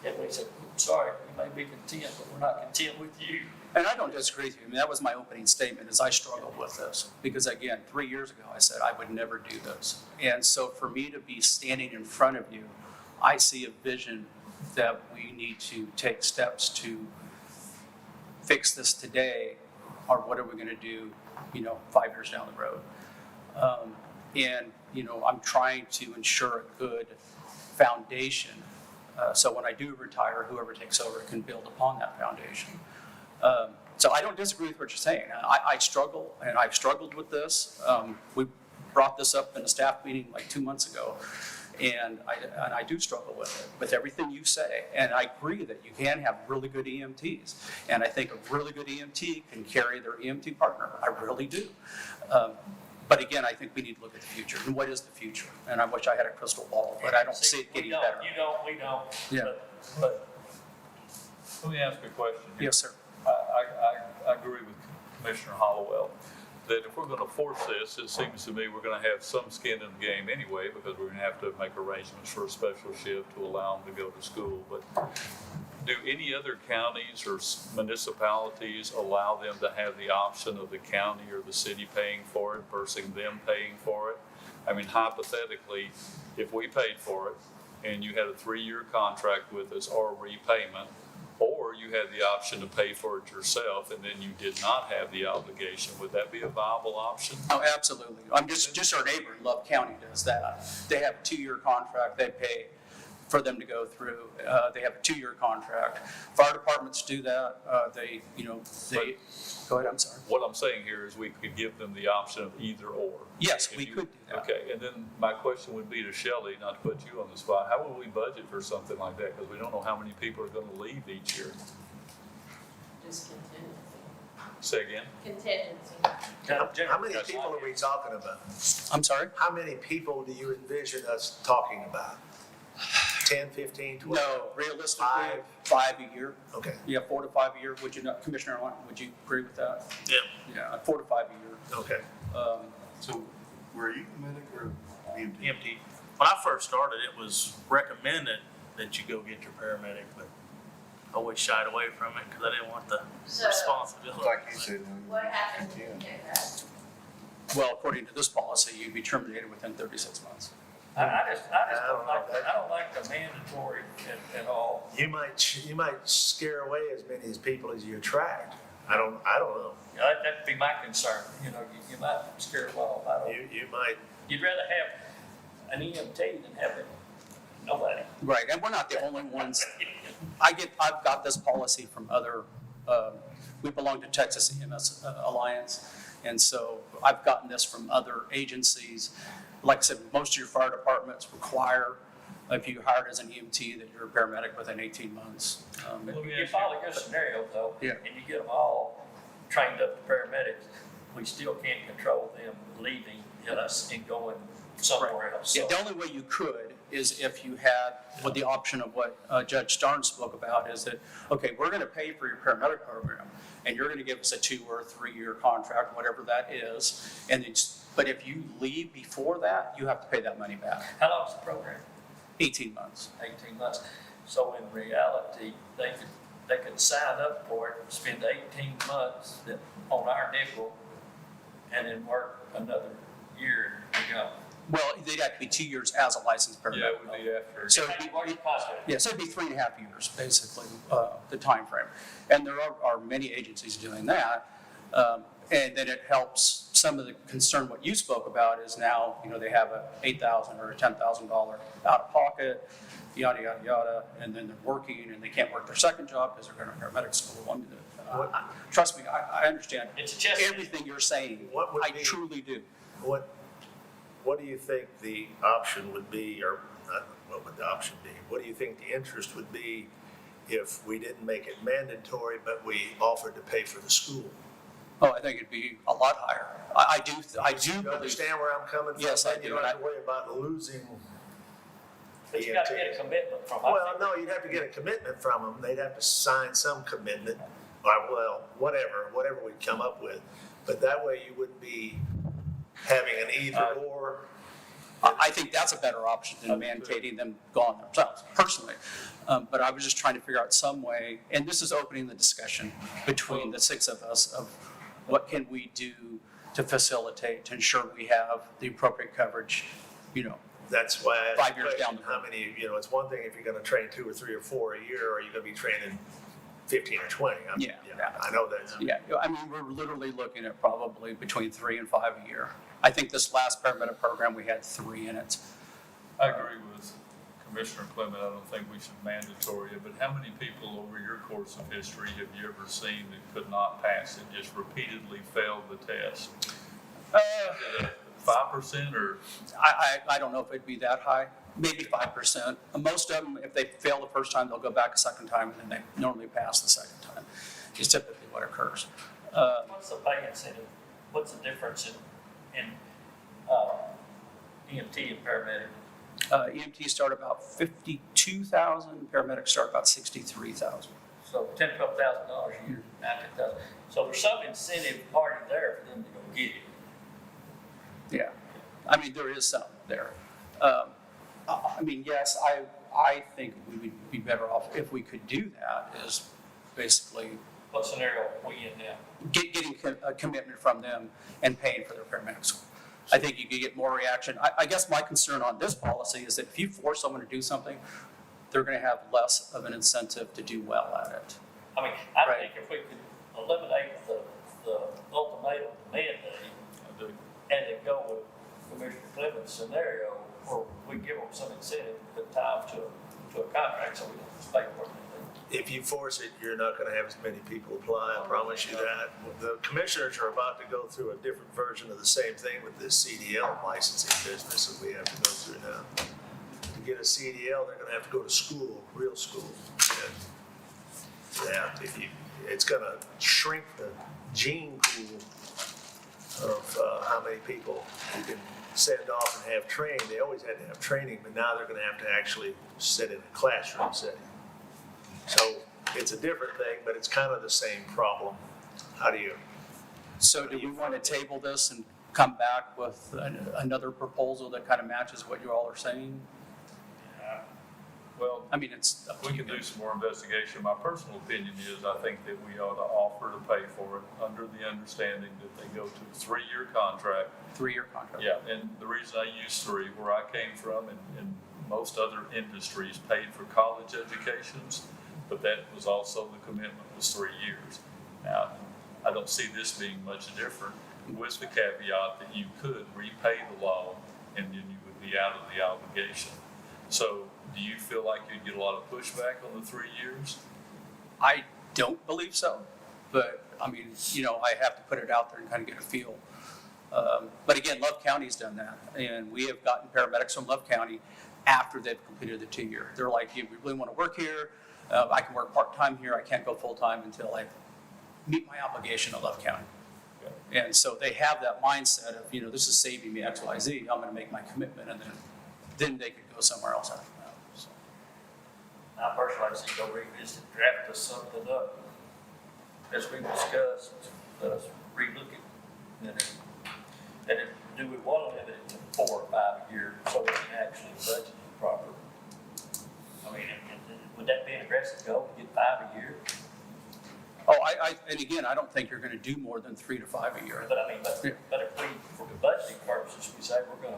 And we said, sorry, we may be content, but we're not content with you. And I don't disagree with you. I mean, that was my opening statement, is I struggled with this. Because again, 3 years ago, I said I would never do this. And so for me to be standing in front of you, I see a vision that we need to take steps to fix this today, or what are we going to do, 5 years down the road. I'm trying to ensure a good foundation. So when I do retire, whoever takes over can build upon that foundation. So I don't disagree with what you're saying. I struggle, and I've struggled with this. We brought this up in a staff meeting like 2 months ago, and I do struggle with it, with everything you say. And I agree that you can have really good EMTs, and I think a really good EMT can carry their EMT partner. I really do. But again, I think we need to look at the future. And what is the future? And I wish I had a crystal ball, but I don't see it getting better. We don't. Yeah. But Let me ask a question. Yes, sir. I agree with Commissioner Hollowell that if we're going to force this, it seems to me we're going to have some skin in the game anyway, because we're going to have to make arrangements for a special shift to allow them to go to school. But do any other counties or municipalities allow them to have the option of the county or the city paying for it versus them paying for it? I mean, hypothetically, if we paid for it and you had a 3-year contract with us or a repayment, or you had the option to pay for it yourself and then you did not have the obligation, would that be a viable option? Oh, absolutely. I'm just our neighbor in Love County does that. They have a 2-year contract. They pay for them to go through. They have a 2-year contract. Fire departments do that. Go ahead, I'm sorry. What I'm saying here is we could give them the option of either or. Yes, we could do that. Okay, and then my question would be to Shelley, not to put you on the spot, how will we budget for something like that? Because we don't know how many people are going to leave each year. Just contingency. Say again? Contingency. How many people are we talking about? I'm sorry? How many people do you envision us talking about? 10, 15, 12? No, realistically, 5 a year. Okay. Yeah, 4 to 5 a year. Would you not, Commissioner, would you agree with that? Yeah. Yeah, 4 to 5 a year. Okay. So were you medic or EMT? EMT. When I first started, it was recommended that you go get your paramedic, but I always shied away from it because I didn't want the responsibility. Like you said. What happened when you did that? Well, according to this policy, you'd be terminated within 36 months. I just don't like the mandatory at all. You might scare away as many people as you attract. I don't know. That'd be my concern. You might scare them off. You might. You'd rather have an EMT than have nobody. Right, and we're not the only ones. I've got this policy from other, we belong to Texas EMS Alliance, and so I've gotten this from other agencies. Like I said, most of your fire departments require if you hired as an EMT, that you're a paramedic within 18 months. Well, if you follow your scenario though, Yeah. and you get them all trained up to paramedics, we still can't control them leaving us and going somewhere else. Yeah, So- the only way you could is if you had, with the option of what Judge Starnes spoke about, is that, okay, we're gonna pay for your paramedic program, and you're gonna give us a 2 or 3 year contract, whatever that is, and it's, but if you leave before that, you have to pay that money back, How long's the program? 18 months. 18 months. So in reality, they could sign up for it, spend 18 months on our nickel, and then work another year and go. Well, they'd have to be 2 years as a licensed paramedic. Yeah, it would be after. So it'd be, yeah, so it'd be 3.5 years, basically, the time frame. And there are many agencies doing that. And then it helps, some of the concern, what you spoke about is now, they have a $8,000 or a $10,000 out of pocket, yada, yada, yada, and then they're working and they can't work their second job because they're going to paramedic school. Trust me, I understand It's a chess. everything you're saying. What would I be- truly do. What do you think the option would be, or not, what would the option be? What do you think the interest would be if we didn't make it mandatory, but we offered to pay for the school? Oh, I think it'd be a lot higher. I do You believe. understand where I'm coming from? Yes, I Then do, You don't and have to worry about losing. But you gotta get a commitment from. Well, no, you'd have to get a commitment from them. They'd have to sign some commitment, or, well, whatever we'd come up with. But that way you wouldn't be having an either or. I think that's a better option than mandating them go on themselves, personally. But I was just trying to figure out some way, and this is opening the discussion between the 6 of us of what can we do to facilitate, to ensure we have the appropriate coverage, That's why I asked 5 the years down question, the how road. many, it's one thing if you're gonna train 2 or 3 or 4 a year, or you're gonna be training 15 or 20. Yeah. I know that. Yeah, I mean, we're literally looking at probably between 3 and 5 a year. I think this last paramedic program, we had 3 in it. I agree with Commissioner Clement. I don't think we should mandatory it, but how many people over your course of history have you ever seen that could not pass it, just repeatedly failed the test? 5% or? I don't know if it'd be that high, maybe 5%. Most of them, if they fail the first time, they'll go back a second time, and then they normally pass the second time, is typically what occurs. What's the pay incentive? What's the difference in EMT and paramedic? EMTs start about 52,000, paramedics start about 63,000. So $10,000, $12,000 a year, $19,000. So there's some incentive party there for them to go get it. Yeah, I mean, there is some there. I mean, yes, I think we would be better off if we could do that, is basically What scenario are we in now? getting a commitment from them and paying for their paramedics. I think you could get more reaction. I guess my concern on this policy is that if you force someone to do something, they're gonna have less of an incentive to do well at it. I mean, I Right. think if we could eliminate the ultimatum mandate I do. and then go with Commissioner Clement's scenario, where we give them some incentive to put time to a contract so we don't have to pay for it. If you force it, you're not gonna have as many people apply, I promise you that. The commissioners are about to go through a different version of the same thing with this CDL licensing business that we have to go through now. To get a CDL, they're gonna have to go to school, real school. Yeah, it's gonna shrink the gene pool of how many people you can send off and have trained. They always had to have training, but now they're gonna have to actually sit in a classroom setting. So it's a different thing, but it's kind of the same problem. How do you? So do we want to table this and come back with another proposal that kind of matches what you all are saying? Well, I mean, it's up to we you. can do some more investigation. My personal opinion is I think that we ought to offer to pay for it under the understanding that they go to a 3-year contract. 3-year contract. Yeah, and the reason I use 3, where I came from and most other industries paid for college educations, but that was also the commitment was 3 years. Now, I don't see this being much different with the caveat that you could repay the loan and then you would be out of the obligation. So do you feel like you'd get a lot of pushback on the 3 years? I don't believe so, but I mean, I have to put it out there and kind of get a feel. But again, Love County's done that, and we have gotten paramedics from Love County after they've completed the 2-year. They're like, "Yeah, we really want to work here. I can work part-time here. I can't go full-time until I meet my obligation to Love County." And so they have that mindset of, this is saving me X, Y, Z. I'm going to make my commitment, and then they could go somewhere else after that. So. I personally think go revisit, draft us something up, as we discussed, let us relook it. And then do we want to limit it to 4 or 5 years so we can actually budget it properly? I mean, would that be an aggressive goal, to get 5 a year? Oh, and again, I don't think you're going to do more than 3 to 5 a year. But I mean, but if we, for the budgeting purposes, we say we're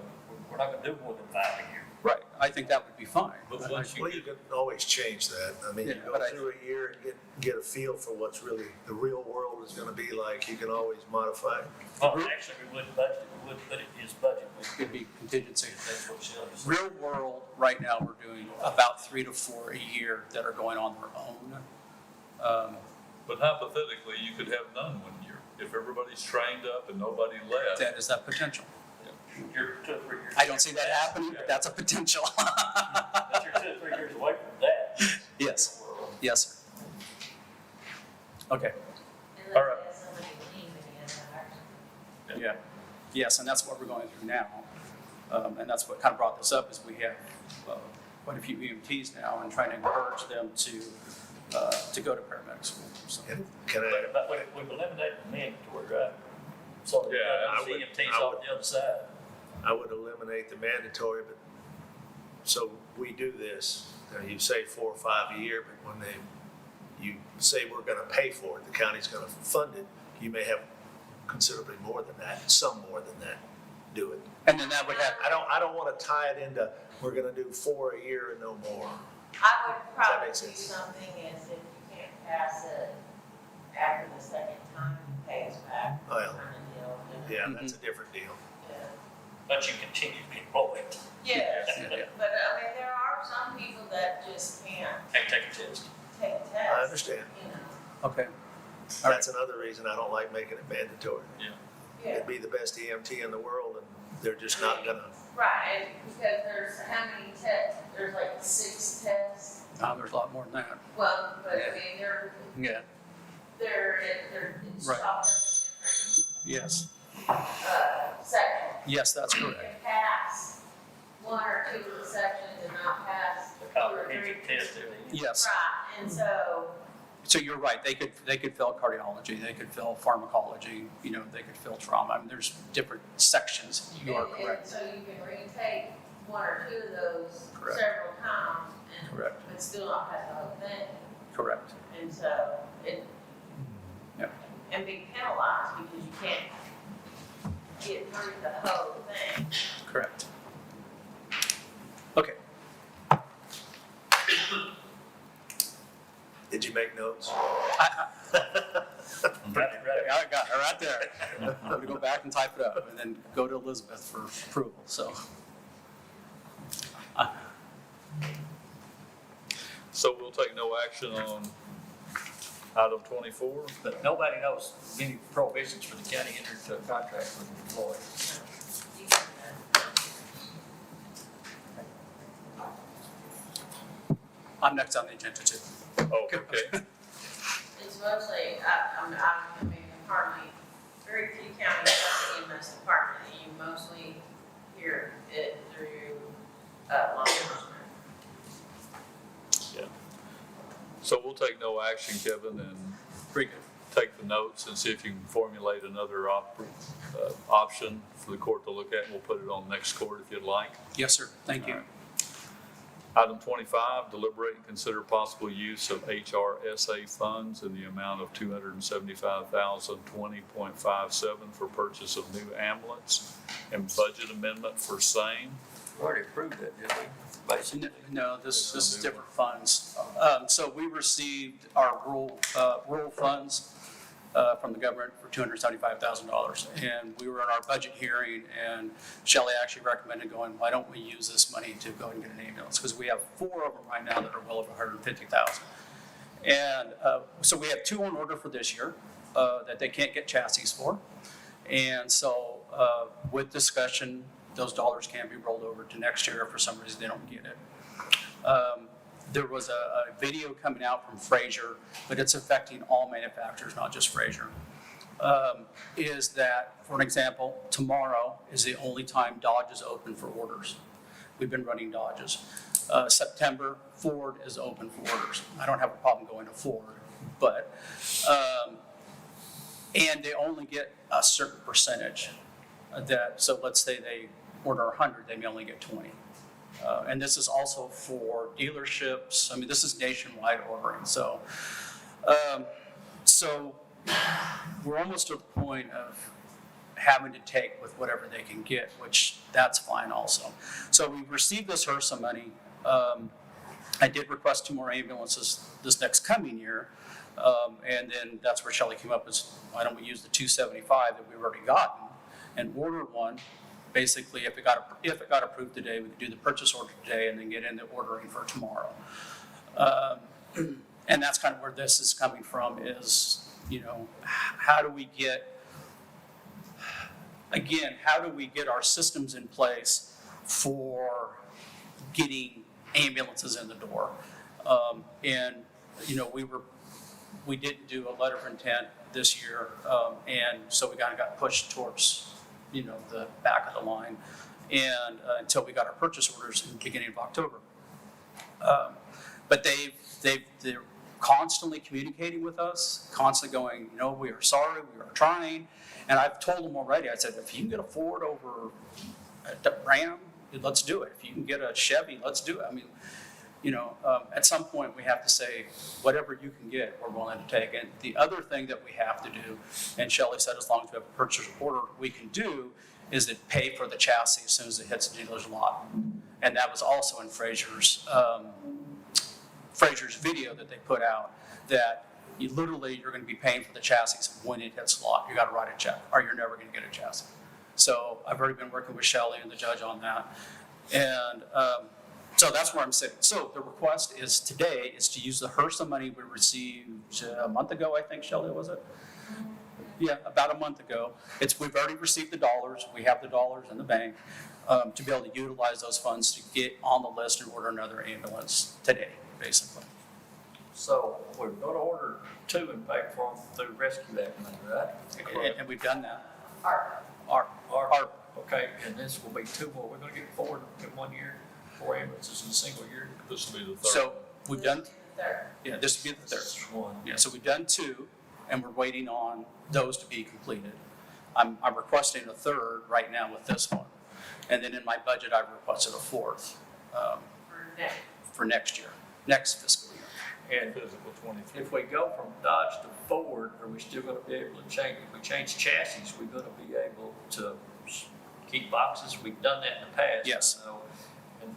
not gonna do more than 5 a year. Right, I think that would be fine. But once you Well, you can always change that. I mean, you Yeah, go but through a year and get a feel for what's really, the real world is gonna be like. You can always modify it. Well, actually, we wouldn't budget, we wouldn't put it in his budget. It'd be contingency. That's what Shelley said. Real world, right now, we're doing about 3 to 4 a year that are going on their own. But hypothetically, you could have none 1 year. If everybody's trained up and nobody left. That is that potential. You're 2 or 3 years. I don't see that happening, but that's a potential. But you're 2 or 3 years away from that. Yes, yes, sir. Okay, All right. yeah, yes, and that's what we're going through now. And that's what kind of brought this up, is we have quite a few EMTs now and trying to encourage them to go to paramedic school. So. And can I, But we've eliminated the mandatory, right? So the Yeah, EMT's off the other side. I would eliminate the mandatory, but, so we do this, you say 4 or 5 a year, but when you say we're gonna pay for it, the county's gonna fund it, you may have considerably more than that, some more than that, do it. And then that would have, I don't wanna tie it into, we're gonna do 4 a year and no more. I would that probably make do sense? something is if you can't pass it after the second time, pay us back. Well, kind of deal, you know? Yeah, that's a different deal. Yeah. But you continue to be employed. Yes, Yeah. but I mean, there are some people that just can't Can't take a test. take a test. I understand. You know, okay, That's another reason I don't like making it mandatory. yeah, It'd be the best EMT in the world, and they're just not gonna. right, and because there's how many tests, there's like 6 tests, there's a lot more than that. well, but I mean, Yeah, it's Right. chopped up in yes, different, sections. yes, that's You correct. can pass 1 or 2 of the sections and not pass The 2 or 3. comprehensive test every year. Yes, Right, and so, so you're right, they could fill cardiology, they could fill pharmacology, they could fill trauma. I mean, there's different sections. You are and correct. so you can retake 1 or 2 of those Correct. several times and, Correct. but still not pass the whole thing. Correct. And so it, Yep. and be penalized because you can't get through the whole thing. Correct. Okay. Did you make notes? I Right. got it right there. I'm gonna go back and type it up and then go to Elizabeth for approval, so. So we'll take no action on item 24. But nobody knows any prohibitions for the county entering into a contract with an employee. You can, I'm next on the agenda too. Oh, okay. It's mostly, I mean, hardly, very few counties have an EMS department, and you mostly hear it through, law enforcement. Yeah. So we'll take no action, Kevin, and Very good. take the notes and see if you can formulate another option for the court to look at. And we'll put it on next court if you'd like. Yes, sir. Thank you. All right. Item 25, deliberate and consider possible use of HRSA funds in the amount of $275,020.57 for purchase of new ambulance and budget amendment for same. We already approved that, didn't we? Basically. No, this is different funds. So we received our rural funds from the government for $275,000. And we were in our budget hearing, and Shelley actually recommended going, why don't we use this money to go and get an ambulance? Because we have 4 of them right now that are well over $150,000. And so we have 2 on order for this year that they can't get chassis for. And so with discussion those dollars can be rolled over to next year if for some reason they don't get it. There was a video coming out from Fraser, but it's affecting all manufacturers, not just Fraser. Is that, for an example, tomorrow is the only time Dodge is open for orders. We've been running Dodges. September, Ford is open for orders. I don't have a problem going to Ford, but, and they only get a certain percentage that, so let's say they order 100, they may only get 20. And this is also for dealerships. I mean, this is nationwide ordering. So, so we're almost to the point of having to take with whatever they can get, which that's fine also. So we received this HRSA money. I did request 2 more ambulances this next coming year. And then that's where Shelley came up with, why don't we use the 275 that we've already gotten and order one? Basically, if it got approved today, we could do the purchase order today and then get into ordering for tomorrow. And that's kind of where this is coming from is, you know, how do we get our systems in place for getting ambulances in the door? And, you know, we didn't do a letter of intent this year, and so we kind of got pushed towards, you know, the back of the line, and until we got our purchase orders in the beginning of October. But they're constantly communicating with us, constantly going, you know, we are sorry, we are trying. And I've told them already, I said, if you can get a Ford over a Ram, let's do it. If you can get a Chevy, let's do it. I mean, you know, at some point we have to say, whatever you can get, we're willing to take. And the other thing that we have to do, and Shelley said as long as we have a purchase order we can do, is to pay for the chassis as soon as it hits the dealer's lot. And that was also in Fraser's video that they put out, that you're going to be paying for the chassis when it hits the lot. You got to write a check or you're never going to get a chassis. So I've already been working with Shelley and the judge on that. And so that's where I'm sitting. So the request is today is to use the HRSA money we received a month ago, I think, Shelley, was it? Yeah, about a month ago. We've already received the dollars. We have the dollars in the bank to be able to utilize those funds to get on the list and order another ambulance today, basically. So we're gonna order 2 and pay for them through Rescue Act money, right? And we've done that. Our, okay, and this will be 2 more. We're gonna get 4 in 1 year, 4 ambulances in a single year. This will be the third. So we've done, Third. yeah, this would be the third. This is 1. Yeah, so we've done 2, and we're waiting on those to be completed. I'm requesting a third right now with this one. And then in my budget, I've requested a 4th for next year, next fiscal year. And Physical 23. if we go from Dodge to Ford, are we still gonna be able to change, if we change chassis, we're gonna be able to keep boxes? We've done that in the past. Yes. So, and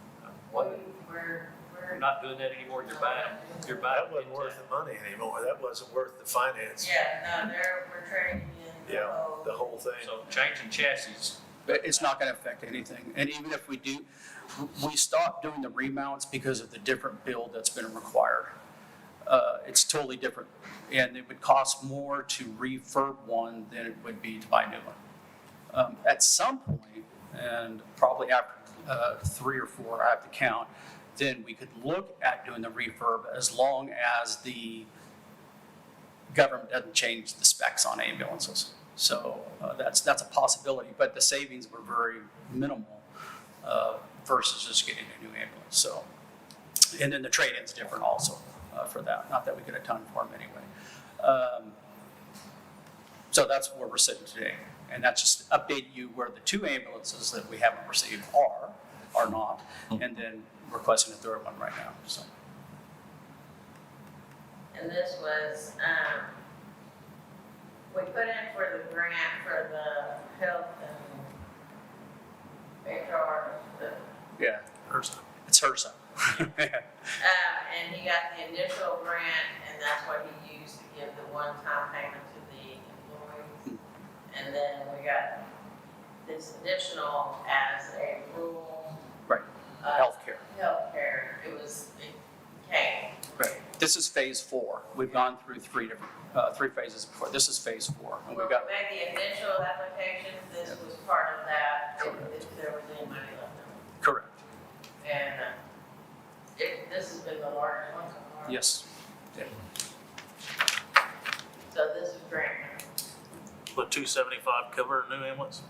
what, We're we're not doing that anymore. You're buying. That wasn't worth the money anymore. That wasn't worth the finance. Yeah, no, we're trading in Yeah, the whole thing. So changing chassis. But it's not going to affect anything. And even if we do, we stopped doing the remounts because of the different build that's been required. It's totally different. And it would cost more to refurb one than it would be to buy a new one. At some point, and probably after 3 or 4, I have to count, then we could look at doing the refurb as long as the government doesn't change the specs on ambulances. So that's a possibility, but the savings were very minimal versus just getting a new ambulance. So, and then the trade-in's different also for that. Not that we get a ton for them anyway. So that's where we're sitting today, and that's just to update you where the 2 ambulances that we haven't received are not, and then requesting a 3rd one right now. So. And this was, we put in for the grant for the health and HR, Yeah, HRSA. It's HRSA. and he got the initial grant, and that's what he used to give the one-time payment to the employees. And then we got this additional as a rural. Right. Healthcare. Healthcare, it came. Right. This is phase 4. We've gone through three phases before. This is phase 4. And When we've we got, made the initial application, this was part of that, if there was any money left over. correct, And this has been the largest one so far. yes. So this is grant money. Would 275 cover a new ambulance?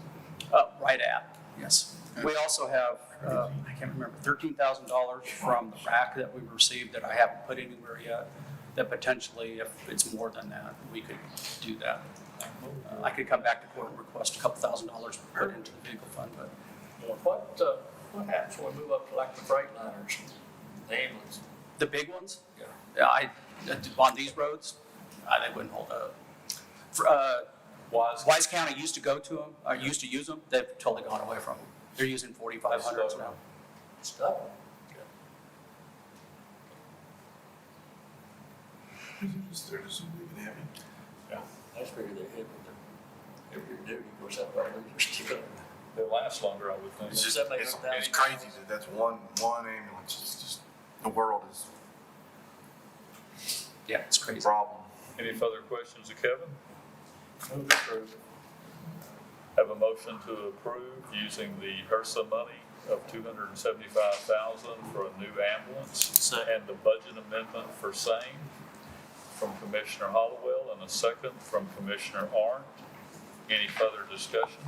Right at, yes. We also have, I can't remember, $13,000 from the RAC that we received that I haven't put anywhere yet, that potentially, if it's more than that, we could do that. I could come back to court and request a couple $1,000 to put into the vehicle fund, but What happens when we move up to like the Freightliners, the ambulance? the big ones, Yeah. on these roads, they wouldn't hold up. Wise County used to go to them, or used to use them, they've totally gone away from them. They're using 4,500s now. Stuff. That's figure they hit with their heavier duty, of course, that probably still. They last longer, I would think. It's just, Somebody it's wrote that. crazy that that's one ambulance. It's just, the world is Yeah, it's a crazy. problem. Any further questions of Kevin? Move approved. Have a motion to approve using the HRSA money of $275,000 for a new ambulance and the budget amendment for same from Commissioner Hollowell and a second from Commissioner Arndt. Any further discussion?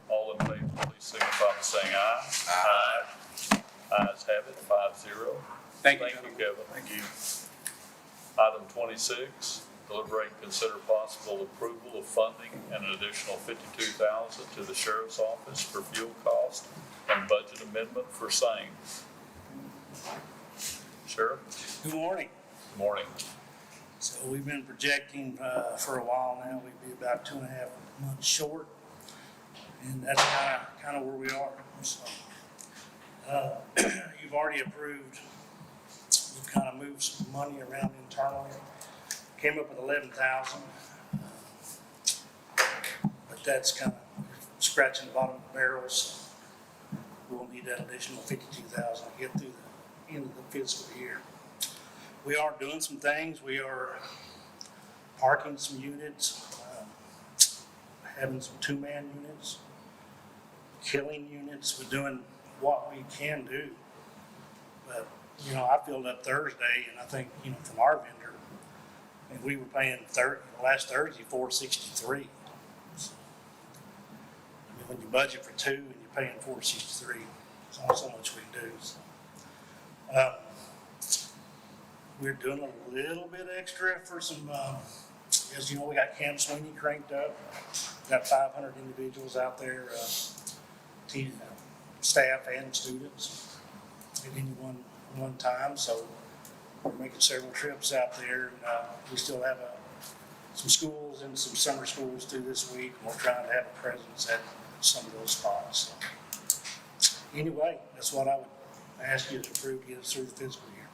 All in favor, please signify by saying aye. Aye. Ayes have it, 5-0. Thank you. Kevin. Thank you. Item 26, deliberate and consider possible approval of funding and an additional $52,000 to the sheriff's office for fuel cost and budget amendment for same. Sheriff, Good morning. good morning. So we've been projecting for a while now, we'd be about 2.5 months short. And that's kind of where we are. So, you've already approved, we've kind of moved some money around internally. Came up with 11,000. But that's kind of scratching the bottom of the barrel. So we'll need that additional 52,000 to get through the end of the fiscal year. We are doing some things. We are parking some units, having some 2-man units, killing units. We're doing what we can do. But, I filled up Thursday, and I think, from our vendor, and we were paying last Thursday $463. So, when you budget for 2 and you're paying $463, it's only so much we can do. So, we're doing a little bit extra for some, as you know, we got Camp Sweeney cranked up. Got 500 individuals out there, staff and students at any one time. So we're making several trips out there. And, we still have some schools and some summer schools too this week. And we're trying to have a presence at some of those spots. So, anyway, that's what I would ask you to approve to get us through the fiscal year.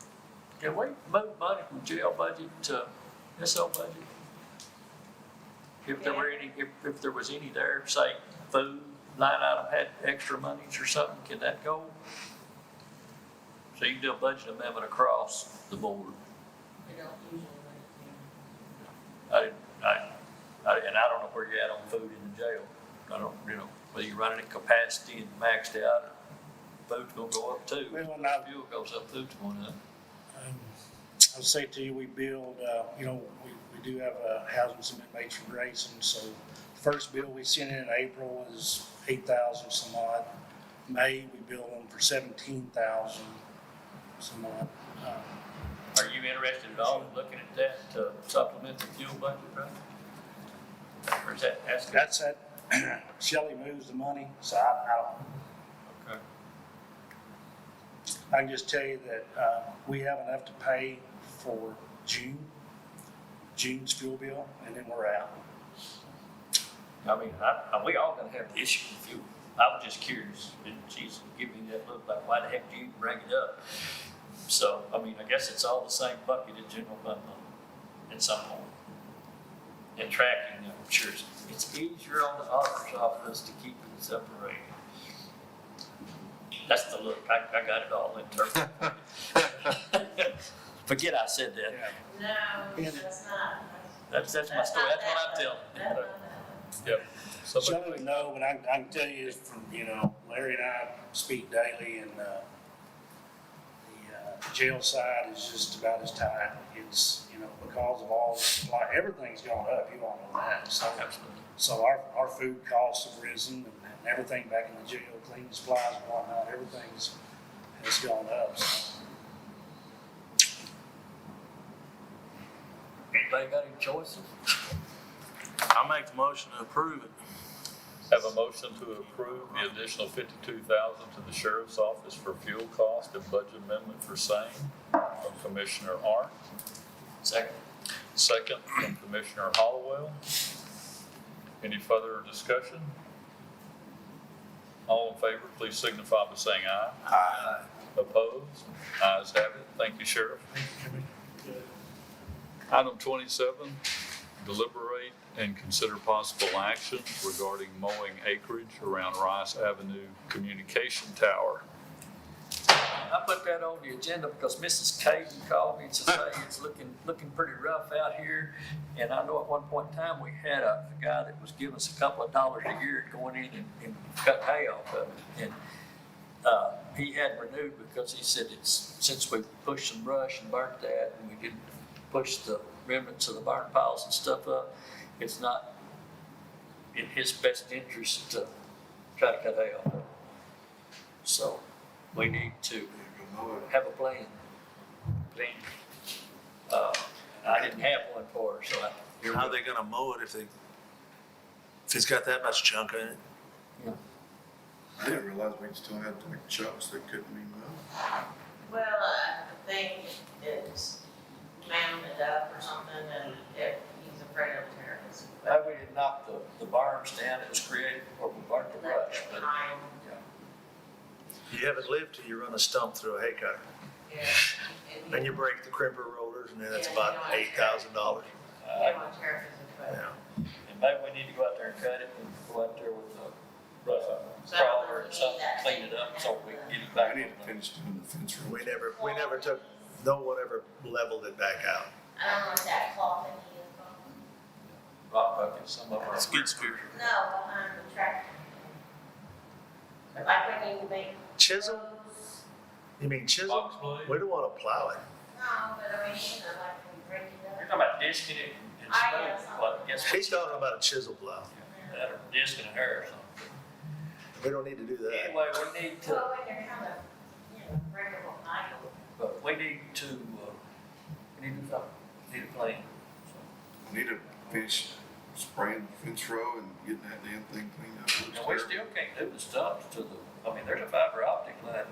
Can we move money from jail budget to SO budget? If there were any, if there was any there, say food line item had extra monies or something, can that go? So you can do a budget amendment across the board. We don't usually And I don't know where you're at on food in the jail. I don't, whether you're running at capacity and maxed out, food's gonna go up too. Well, now- Fuel goes up, food's going up. I'll say to you, we build, we do have housing some inmates from Grayson. So the first bill we sent in April is 8,000 some odd. May, we billed them for 17,000 some odd. Are you interested at all in looking at that to supplement the fuel budget, right? Or is that asking? That's that, Shelley moves the money, so I don't. Okay. I can just tell you that we have enough to pay for June's fuel bill, and then we're out. I mean, we all gonna have the issue with fuel. I was just curious, and she's giving me that look like, why the heck do you bring it up? So, I mean, I guess it's all the same bucket in general fund money at some point. And tracking, I'm sure it's easier on the auditor's office to keep it separated. That's the look, I got it all interpreted. Forget I said that. No, that's not. That's my story. That's what I'm telling. That's not Yep. Some of it no, but I can tell you from, Larry and I speak daily, and the jail side is just about as tight. It's, because of all the supply, everything's gone up, you all know that. So our food costs have risen, and everything back in the jail, cleaning supplies and whatnot, has gone up, so. Anybody got any choices? I make the motion to approve it. Have a motion to approve the additional $52,000 to the sheriff's office for fuel cost and budget amendment for same from Commissioner Arndt. Second. Second from Commissioner Hollowell. Any further discussion? All in favor, please signify by saying aye. Aye. Opposed? Ayes have it. Thank you, Sheriff. Item 27, deliberate and consider possible action regarding mowing acreage around Rice Avenue Communication Tower. I put that on the agenda because Mrs. Caden called me to say it's looking pretty rough out here. And I know at one point in time, we had a guy that was giving us a couple of dollars a year going in and cut hay off of it. And he hadn't renewed because he said since we pushed some brush and burnt that, and we didn't push the remnants of the barn piles and stuff up, it's not in his best interest to try to cut hay off of it. So we need to have a plan. I didn't have one for her, so How are they gonna mow it if it's got that much junk in it? I didn't realize we still had like chucks that couldn't be moved. Well, I think it's mounted up or something, and he's afraid of terrorists. Maybe we didn't knock the barns down that was created before we burnt the brush, but You haven't lived till you run a stump through a hay cutter. yeah. Then you break the crimper rollers, and then it's about $8,000. He wants terrorists, but. Yeah. and maybe we need to go out there and cut it and go out there with a crawler and something, clean it up so we can get it back. I need to finish doing the fence room. No one ever leveled it back out. I don't know what that cloth in he is called. Rock bucket, some of our. Skid steer. No, behind the tractor. Like when you make. Chisel? roads. You mean chisel? Box blade? We don't wanna plow it. No, but I mean, like when you break it up. You're talking about disking it and smooth, but guess what? He's talking about a chisel plow. That or disking a hair or something. We don't need to do that. Anyway, we need to, Well, when they're kind of, breakable idle. but we need to do something, need a plan. I need to finish spraying the fence row and getting that damn thing cleaned up. It looks And we terrible. still can't do the stumps to there's a fiber optic line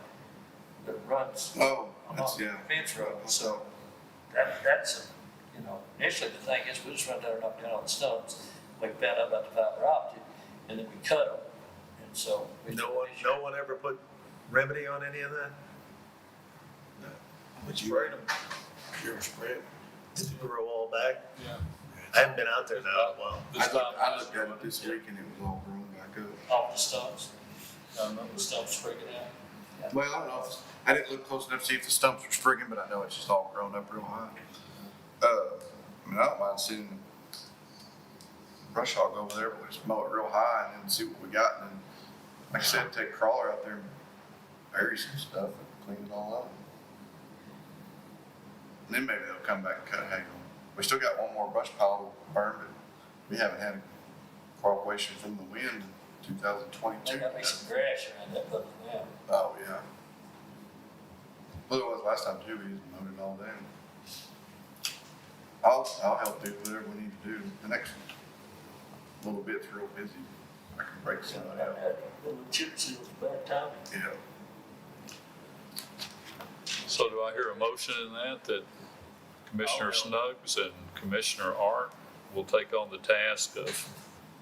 that runs Oh, along that's, the yeah. fence road, so that's, initially the thing is we just run down and knock down all the stumps. We found out about the fiber optic, and then we cut them, and so. No one ever put remedy on any of that? But you ever spray it? Did it grow all back? Yeah. I haven't been out there now in a while. I looked at it this week and it was all grown back up. Off the stumps, the stumps freaking out. Well, I don't know, I didn't look close enough to see if the stumps were sprigging, but I know it's just all grown up real high. I don't mind seeing brush hog over there, but we just mow it real high and then see what we got, and then, like I said, take a crawler out there and bury some stuff and clean it all up. And then maybe they'll come back and cut hay on. We still got one more brush pile to burn, but we haven't had cooperation from the wind in 2022. There gotta be some grass around that other than that. Oh, yeah. Well, it was last time too, we just mowed it all down. I'll help do whatever we need to do. The next little bit's real busy. I can break some of that. Little chip seals, bad timing. Yeah. So do I hear a motion in that Commissioner Snuggs and Commissioner Art will take on the task of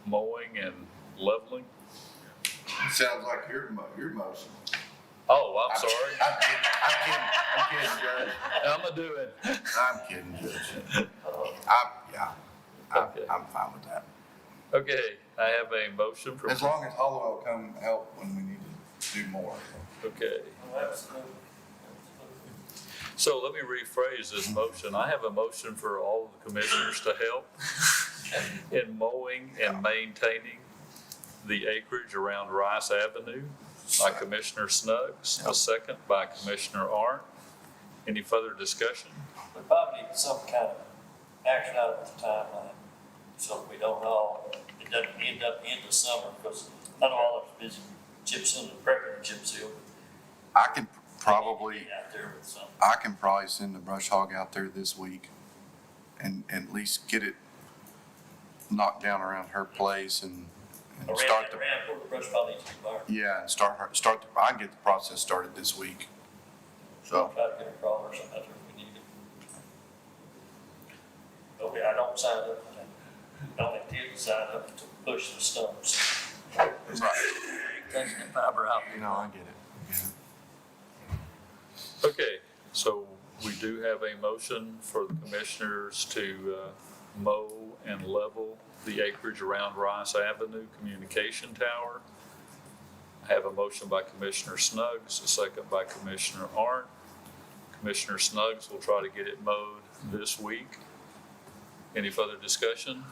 mowing and leveling? It sounds like your motion. Oh, I'm sorry. I'm kidding, Judge. I'm gonna do it. I'm kidding, Judge. Okay. I'm fine with that. Okay, I have a motion from. As long as Hollowell will come help when we need to do more. Okay, Oh, absolutely. So let me rephrase this motion. I have a motion for all of the commissioners to help in mowing and maintaining the acreage around Rice Avenue by Commissioner Snuggs, a second by Commissioner Arndt. Any further discussion? We probably need some kind of action out of the timeline, so we don't all, it doesn't end up in the summer, because I know all of us busy chip sealing and prepping chip seal. I can probably, Out there with some. I can probably send the brush hog out there this week and at least get it knocked down around her place and start the, Around where the brush pile needs to be burned. yeah, and I can get the process started this week. So, Try to get a crawl or something out there if we need it. Okay, I don't sign up for that. Don't intend to sign up to push the stumps. right, Taking that fiber out. I get it. Okay, so we do have a motion for the commissioners to mow and level the acreage around Rice Avenue Communication Tower. I have a motion by Commissioner Snuggs, a second by Commissioner Arndt. Commissioner Snuggs will try to get it mowed this week. Any further discussion?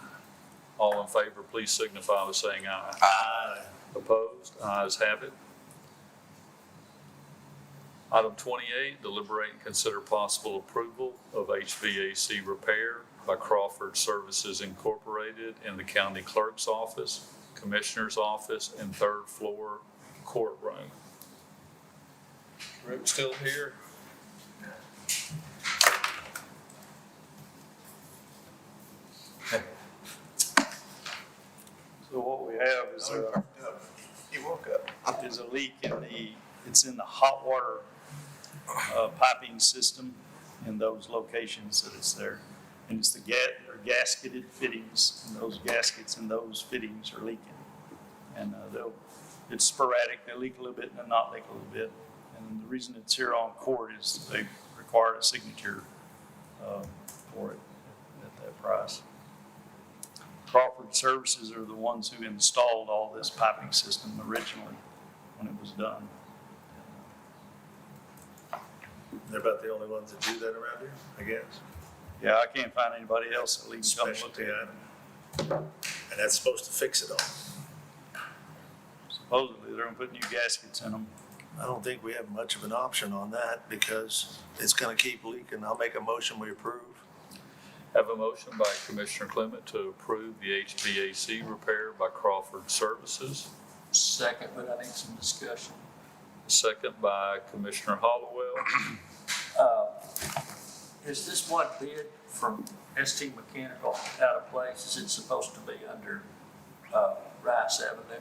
All in favor, please signify by saying aye. Aye. Opposed? Ayes have it. Item 28, deliberate and consider possible approval of HVAC repair by Crawford Services Incorporated in the County Clerk's Office, Commissioner's Office, and third floor courtroom. Rick still here? So what we have is He woke up. is a leak it's in the hot water piping system in those locations that it's there. And it's the gasketed fittings, and those gaskets and those fittings are leaking. And it's sporadic, they leak a little bit and then not leak a little bit. And the reason it's here on court is they required a signature for it at that price. Crawford Services are the ones who installed all this piping system originally when it was done. They're about the only ones that do that around here, I guess. Yeah, I can't find anybody else that leads come look Specialty at it. item. And that's supposed to fix it all. Supposedly, they're gonna put new gaskets in them. I don't think we have much of an option on that because it's gonna keep leaking. I'll make a motion, we approve. Have a motion by Commissioner Clement to approve the HVAC repair by Crawford Services. Second, but I need some discussion. Second by Commissioner Hollowell. Is this one bid from ST Mechanical out of place? Is it supposed to be under Rice Avenue?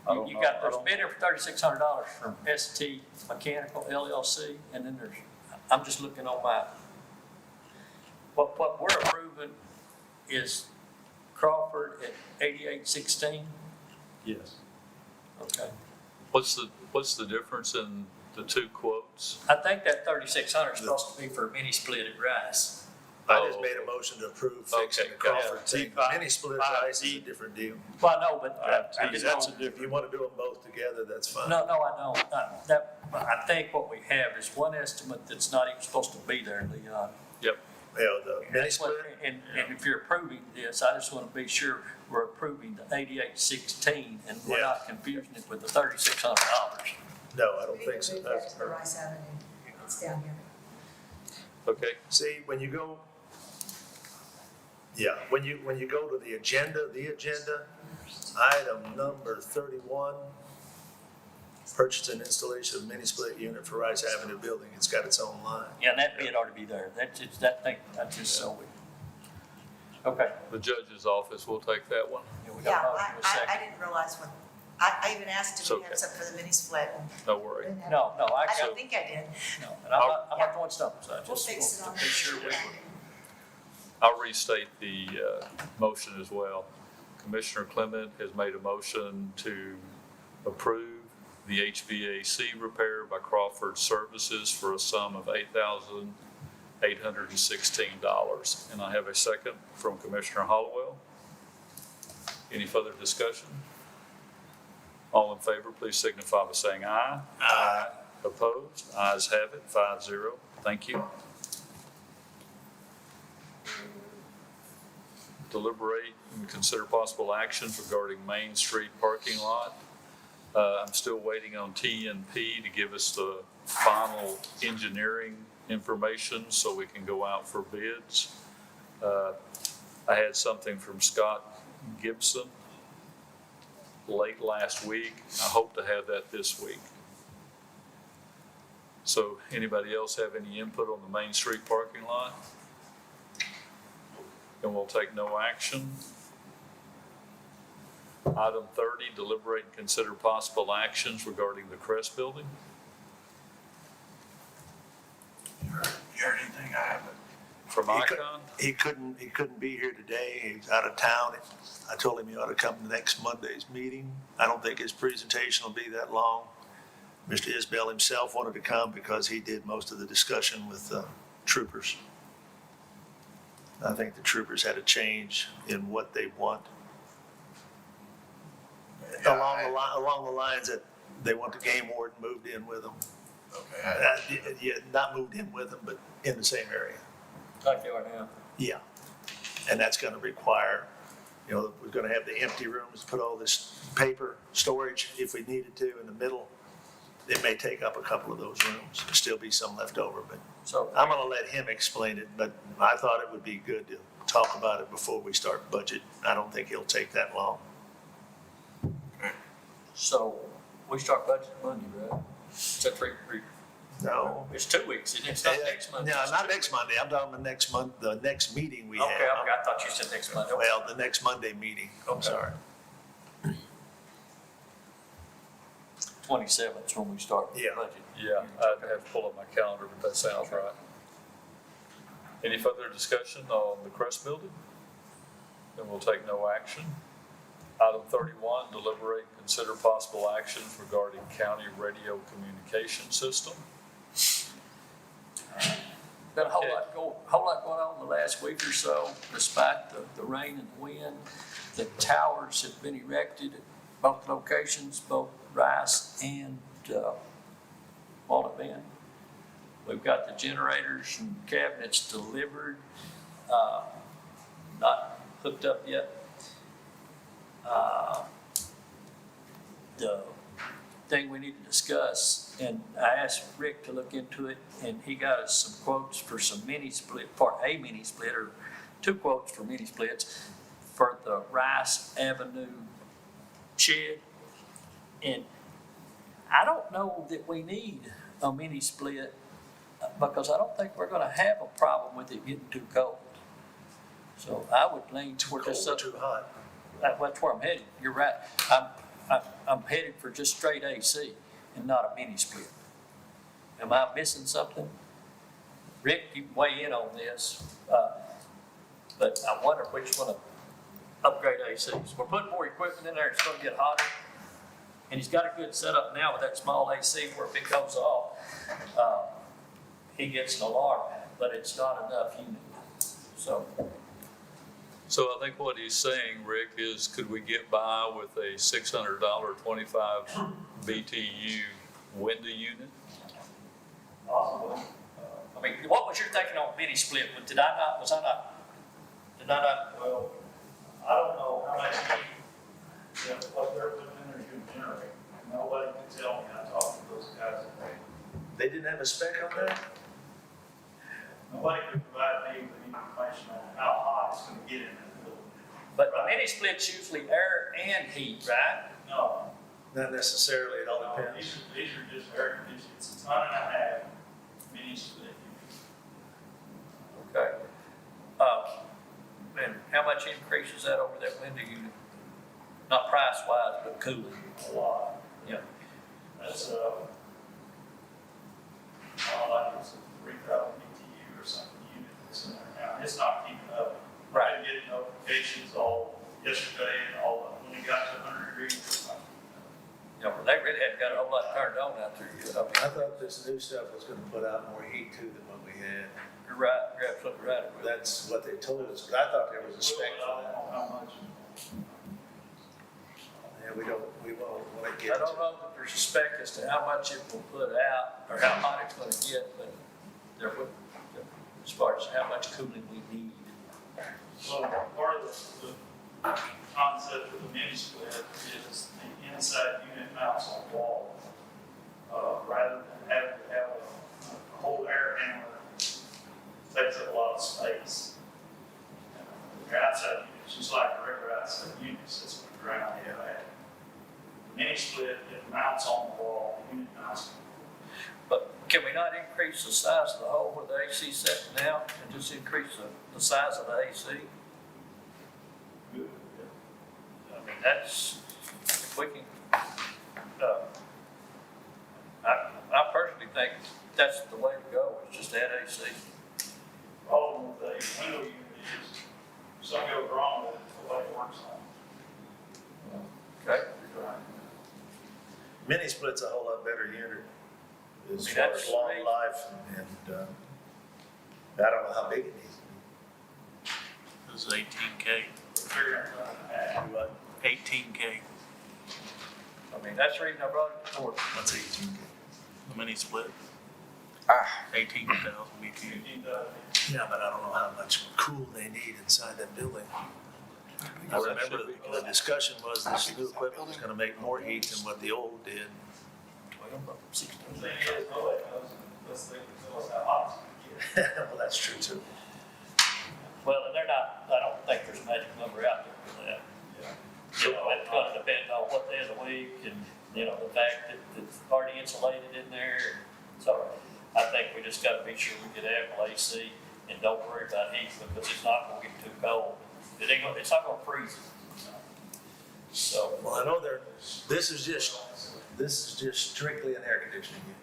I don't You know. got, there's a bidder for $3,600 from ST Mechanical LLC, and then I'm just looking on my, what we're approving is Crawford at 8816. Yes. Okay. What's the difference in the two quotes? I think that 3,600 is supposed to be for a mini split at Rice. I just made a motion to approve fixing the Crawford yeah. thing. Mini split ice is a different deal. Well, I know, but I just That's a don't. If you wanna do them both together, that's fine. No, I don't. I think what we have is one estimate that's not even supposed to be there, Leon. Yep. Yeah, the mini That's what- split, And if you're approving this, I just want to be sure we're approving the 8816 and we're not confusing it with the $3,600. no, I don't think so. We moved that to the Rice Avenue. It's down here. Okay, See, when you go, when you go to the agenda, item number 31, purchase and installation of mini split unit for Rice Avenue building, it's got its own line. Yeah, and that bid ought to be there. That's just so we. Okay. the judge's office will take that one. Yeah, we Yeah, got a motion in a I second. didn't realize when, I even asked It's him to okay. have some for the mini split. No worry. No, I actually, don't think I did. no. And I'm not going stumps. I We'll just fix it want on. to be sure we were. I'll restate the motion as well. Commissioner Clement has made a motion to approve the HVAC repair by Crawford Services for a sum of $8,816. And I have a second from Commissioner Hollowell. Any further discussion? All in favor, please signify by saying aye. Aye. Opposed? Ayes have it, 5-0. Thank you. Deliberate and consider possible actions regarding Main Street parking lot. I'm still waiting on TNP to give us the final engineering information so we can go out for bids. I had something from Scott Gibson late last week. I hope to have that this week. So anybody else have any input on the Main Street parking lot? And we'll take no action. Item 30, deliberate and consider possible actions regarding the Crest Building. You heard anything? I haven't. From Icon? He couldn't be here today. He's out of town. I told him he ought to come to next Monday's meeting. I don't think his presentation will be that long. Mr. Isbell himself wanted to come because he did most of the discussion with troopers. I think the troopers had a change in what they want. Along the lines that they want the game warden moved in with them. Okay. Yeah, not moved in with them, but in the same area. Like they are now. Yeah. And that's going to require, we're going to have the empty rooms, put all this paper storage if we needed to in the middle. It may take up a couple of those rooms. There'll still be some left over, but So I'm going to let him explain it. But I thought it would be good to talk about it before we start budget. I don't think it'll take that long. So we start budget Monday, right? Is that three? No. It's 2 weeks, isn't it? It's not next Monday. No, not next Monday. I'm talking the next month, the next meeting we have. Okay, I thought you said next Monday. Well, the next Monday meeting. I'm Okay. sorry. 27th is when we start the Yeah. budget. Yeah, I'd have to pull up my calendar, but that sounds right. Any further discussion on the Crest Building? Then we'll take no action. Item 31, deliberate and consider possible actions regarding county radio communication system. Been a whole lot going on the last week or so, despite the rain and the wind. The towers have been erected at both locations, both Rice and Walnut Bend. We've got the generators and cabinets delivered, not hooked up yet. The thing we need to discuss, and I asked Rick to look into it, and he got us some quotes for some mini split, a mini split, or 2 quotes for mini splits for the Rice Avenue shed. And I don't know that we need a mini split because I don't think we're gonna have a problem with it getting too cold. So I would lean toward just Cold or too hot. That's where I'm headed. You're right. I'm headed for just straight AC and not a mini split. Am I missing something? Rick, you can weigh in on this. But I wonder which one to upgrade ACs. We're putting more equipment in there. It's going to get hotter. And he's got a good setup now with that small AC where if it goes off, he gets an alarm, but it's not enough unit. So I think what he's saying, Rick, is could we get by with a $600 25 BTU window unit? Possibly. I mean, what was your thinking on mini split? Did I not, Well, I don't know how much what they're putting in there to generate. Nobody can tell me. I talked to those guys. They didn't have a spec on that? Nobody could provide me with any information on how hot it's gonna get in that building. but the mini split's usually air and heat, right? No, Not necessarily, it all no, depends. these are just air conditioned. It's a ton and a half mini split. Okay. And how much increase is that over that window unit? Not price wise, but cooling. A lot. Yeah. That's, like it's a 3,000 BTU or something unit that's in there now. It's not keeping up. Right. I've been getting notifications all yesterday and all, when it got to 100 degrees, it's not keeping up. Yeah, but they really hadn't got a whole lot turned on out there yet. I mean, I thought this new stuff was gonna put out more heat too than what we had. you're right, you're absolutely right. It will. That's what they told us, but I thought there was a spec I for don't that. know how much. Yeah, and we won't want to I get don't into. know that there's a spec as to how much it will put out, or how hot it's gonna get, but there would, as far as how much cooling we need. So part of the concept of the mini split is the inside unit mounts on the wall. Rather than having to have a whole air handler, takes up a lot of space. The outside units, just like the regular outside units, it's going to drown in that. The mini split, it mounts on the wall, the unit mounts. But can we not increase the size of the hole where the AC is sitting now, and just increase the size of the AC? I mean, that's, if we can, I personally think that's the way to go, is just add AC. Problem with the window unit is, something goes wrong with it, the way it works on. Okay? Mini split's a whole lot better unit as I mean, far that's as long great. life and, I don't know how big it needs to be. This is 18K, Figuring out how to What? 18K, I mean, that's the reason I brought it forward. What's 18K? the mini split. 18,000 BTU. Yeah, but I don't know how much cool they need inside that building. I remember the discussion was this new equipment was gonna make more heat than what the old did. The thing is, nobody knows, unless they tell us how hot it's gonna get. Well, that's true too. Well, and they're not, I don't think there's a magic number out there for that. You know, it's gonna depend on what day of the week and, you know, the fact that it's already insulated in there. So I think we just gotta be sure we get ample AC and don't worry about heat because it's not gonna get too cold. It's not gonna freeze. So, Well, I know this is just strictly an air conditioning unit.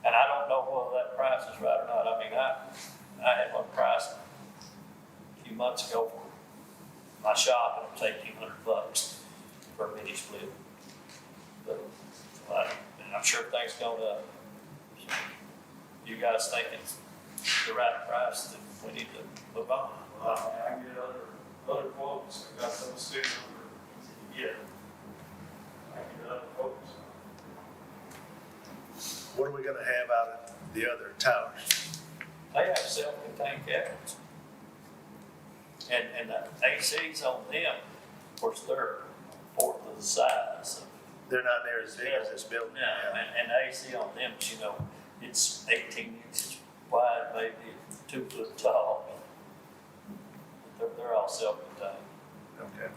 and I don't know whether that price is right or not. I mean, I had one price a few months ago for my shop, and it was $1,800 for a mini split. But, and I'm sure things going up. So, you guys think it's the right price, then we need to move on. I can get other quotes, I got those two yeah. I can get other quotes. What are we gonna have out at the other towers? They have self-contained cabinets. And the ACs on them, of course, they're a fourth of the size. They're not near as big as this building. No, and the AC on them, you know, it's 18 inches wide, maybe 2 foot tall. They're all self-contained. Okay.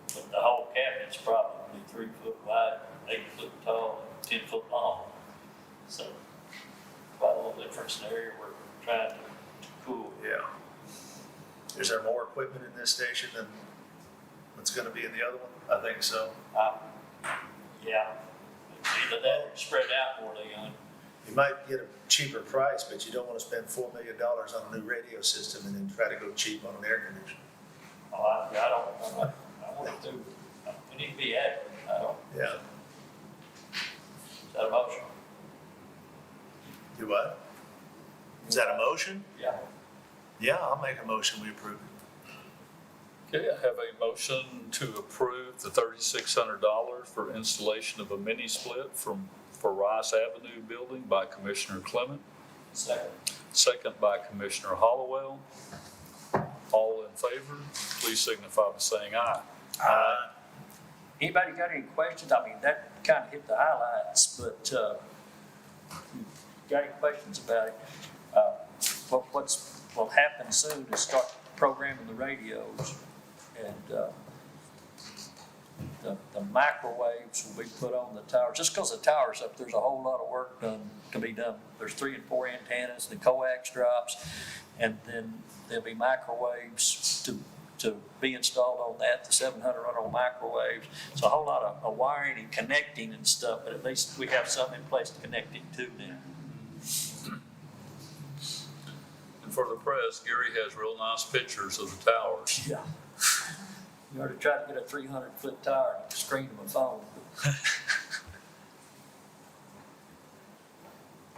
But the whole cabinet's probably 3 foot wide, 8 foot tall, and 10 foot long. So quite a little difference in the area we're trying to cool. Yeah. Is there more equipment in this station than what's gonna be in the other one? I think so. Yeah. Either that or spread out more, Leon. You might get a cheaper price, but you don't wanna spend $4 million on a new radio system and then try to go cheap on an air conditioner. Oh, I want to, we need to be accurate. I don't, Yeah. is that a motion? Do what? Is that a motion? Yeah. Yeah, I'll make a motion, we approve it. Okay, I have a motion to approve the $3,600 for installation of a mini split for Rice Avenue building by Commissioner Clement. Second. Second by Commissioner Hollowell. All in favor, please signify by saying aye. Anybody got any questions? I mean, that kind of hit the highlights, but, got any questions about it? What'll happen soon is start programming the radios, and, the microwaves will be put on the tower. Just because the tower's up, there's a whole lot of work to be done. There's 3 and 4 antennas, the coax drops, and then there'll be microwaves to be installed on that, the 700 run on microwaves. So a whole lot of wiring and connecting and stuff, but at least we have something in place to connect it to now. And for the press, Gary has real nice pictures of the towers. Yeah. You already tried to get a 300-foot tower and screen of a phone.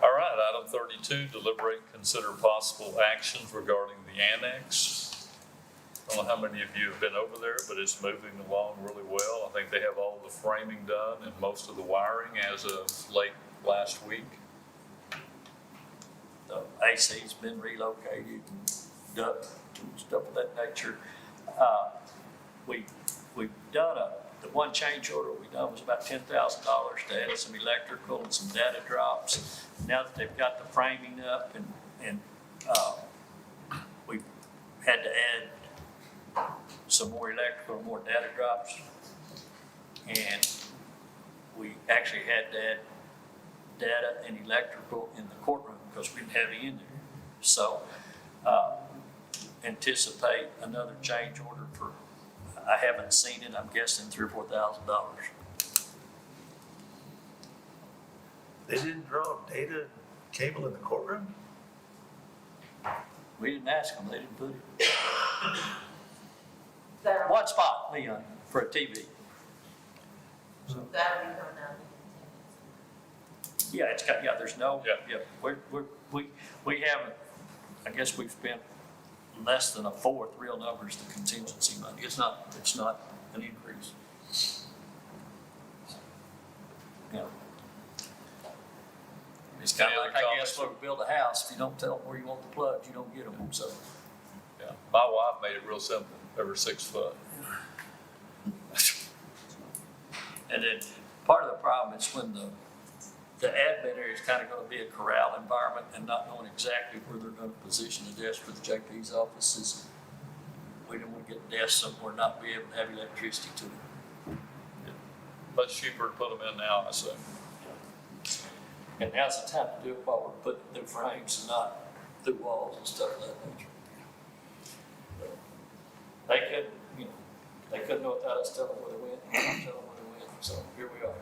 All right, item 32, deliberate and consider possible actions regarding the annex. I don't know how many of you have been over there, but it's moving along really well. I think they have all the framing done and most of the wiring as of late last week. The AC's been relocated and done, stuff of that nature. We've done the one change order we done was about $10,000 to add some electrical and some data drops. Now that they've got the framing up and we had to add some more electrical, more data drops. And we actually had to add data and electrical in the courtroom because we didn't have it in there. So anticipate another change order for, I haven't seen it, I'm guessing $3,000 or $4,000. They didn't draw data cable in the courtroom? We didn't ask them, they didn't put it. That'll, One spot, Leon, for a TV. that'll be coming out. Yeah, it's got, there's no, we haven't, I guess we've spent less than a fourth, real numbers, the contingency money. It's not an increase. Yeah. It's kind of like, I guess, when we build a house, if you don't tell them where you want the plugs, you don't get them, so. Yeah, my wife made it real simple, every 6 foot. And then part of the problem is when the admin area is kind of going to be a corral environment and not knowing exactly where they're going to position the desk for the JP's offices. We don't want to get desks somewhere not be able to have electricity to them. Much cheaper to put them in now, I assume. And now's the time to do it while we're putting through frames and not through walls and stuff of that nature. They couldn't know without us telling them where they went, and not telling them where they went, so here we are.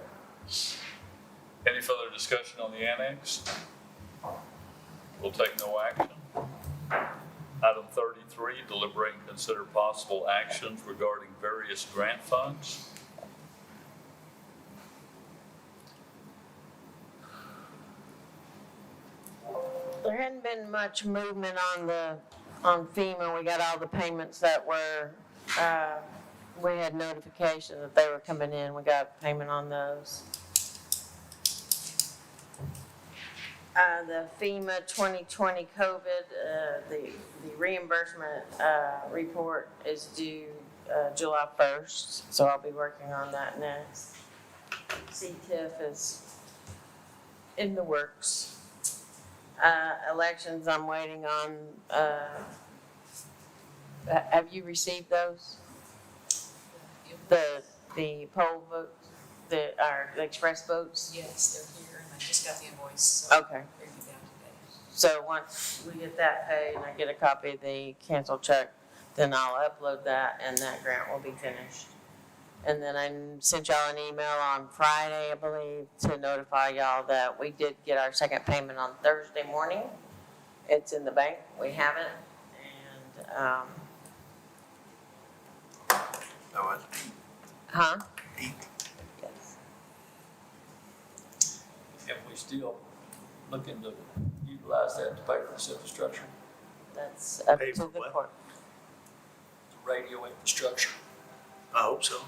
Any further discussion on the annex? We'll take no action. Item 33, deliberate and consider possible actions regarding various grant funds. There hadn't been much movement on FEMA. We got all the payments that were, we had notification that they were coming in. We got payment on those. The FEMA 2020 COVID, the reimbursement report is due July 1st, so I'll be working on that next. CTIF is in the works. Elections, I'm waiting on. Have you received those? The poll votes, the express votes? Yes, they're here, and I just got the invoice, so Okay. they're due down today. So once we get that paid and I get a copy of the cancel check, then I'll upload that and that grant will be finished. And then I sent y'all an email on Friday, I believe, to notify y'all that we did get our second payment on Thursday morning. It's in the bank, we have it, and, Oh, it's huh? 8. Yes. And we still looking to utilize that to pay for this infrastructure, That's up Pay to for the what? court. the radio infrastructure. I hope so.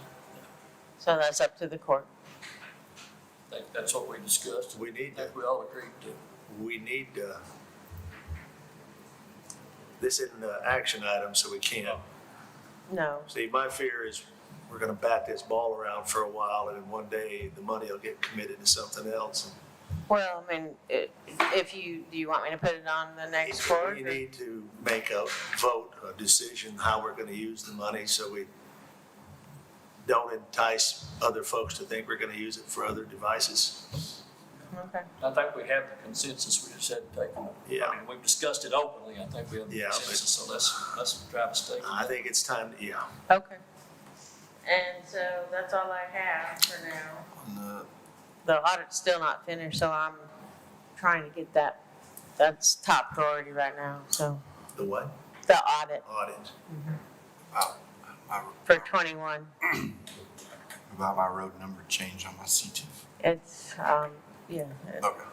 So that's up to the court. I think that's what we discussed. We need I think we all agreed to. We need, this isn't an action item, so we can't. No, See, my fear is we're gonna bat this ball around for a while, and then one day the money will get committed to something else. well, I mean, if do you want me to put it on the next court? We need to make a vote, a decision, how we're gonna use the money, so we don't entice other folks to think we're gonna use it for other devices. Okay. I think we have the consensus, we just had to take it. Yeah. I mean, we've discussed it openly, I think we have the Yeah, but- consensus, so let's try to stay. I think it's time, yeah. Okay. And so that's all I have for now. On The audit's still not finished, so I'm trying to get that. That's top priority right now, so The what? the audit Audit. for 21. about my road number change on my CTIF. It's, yeah. Okay.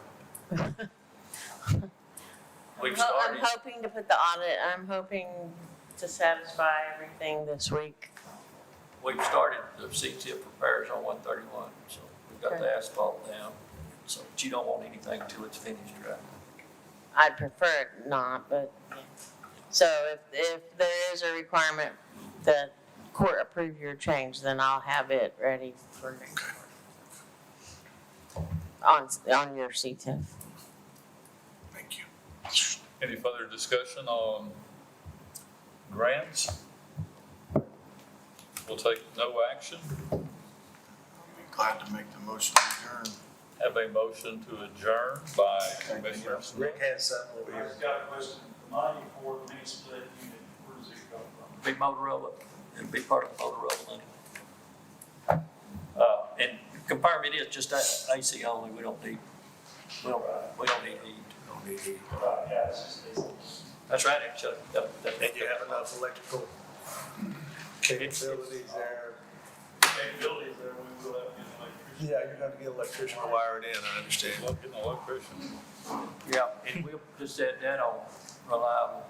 We've I'm started, hoping to put the audit, I'm hoping to satisfy everything this week? We've started the CTIP repairs on 131, so we've got the asphalt down. So, but you don't want anything till it's finished, right? I'd prefer it not, but, so if there is a requirement that court approve your change, then I'll have it ready for next month. On your CTIF. Thank you. Any further discussion on grants? We'll take no action. I'll be glad to make the motion to adjourn. Have a motion to adjourn by Commissioner Smith. Rick has something over here. I've got a question. The money for the main split unit, where does it come from? Be Motorola, it'd be part of the Motorola money. And confirm it is just AC only, we don't need heat. Don't need heat. Yeah, it's just, That's right, actually. And you have enough electrical capabilities there. capabilities there, we will have to get an electrician. Yeah, you're gonna get an electrician to wire it in, I understand. Look at an electrician. Yeah, and we'll just set that on reliable.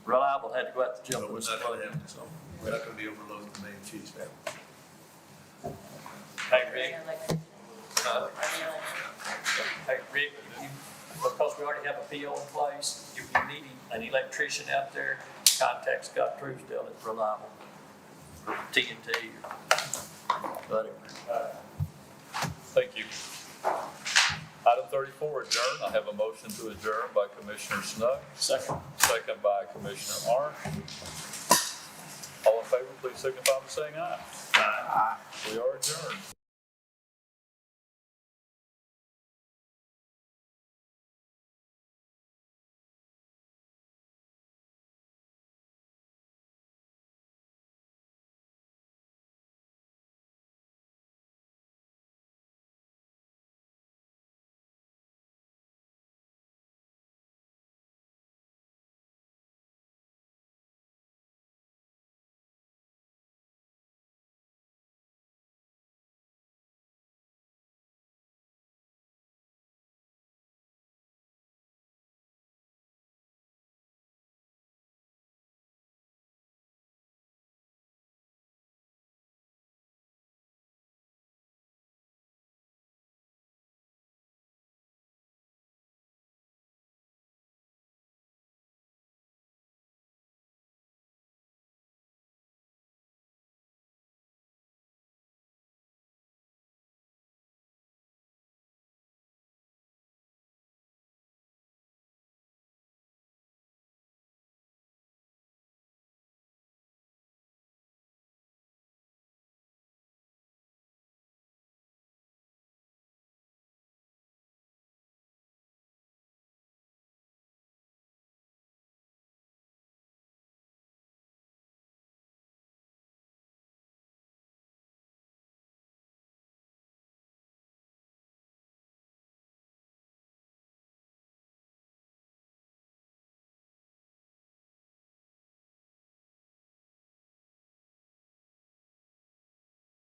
Reliable had to go out to jump No, we're with not gonna have, so. we're not gonna be overloading the main cheese man. Hey, Rick, hey, Rick, because we already have a PO in place, if you need an electrician out there, contact Scott Truesdale at Reliable, or TNT, or whatever. Thank you. Item 34, adjourn. I have a motion to adjourn by Commissioner Snug. Second. Second by Commissioner Arn. All in favor, please signify by saying aye. Aye. We are adjourned.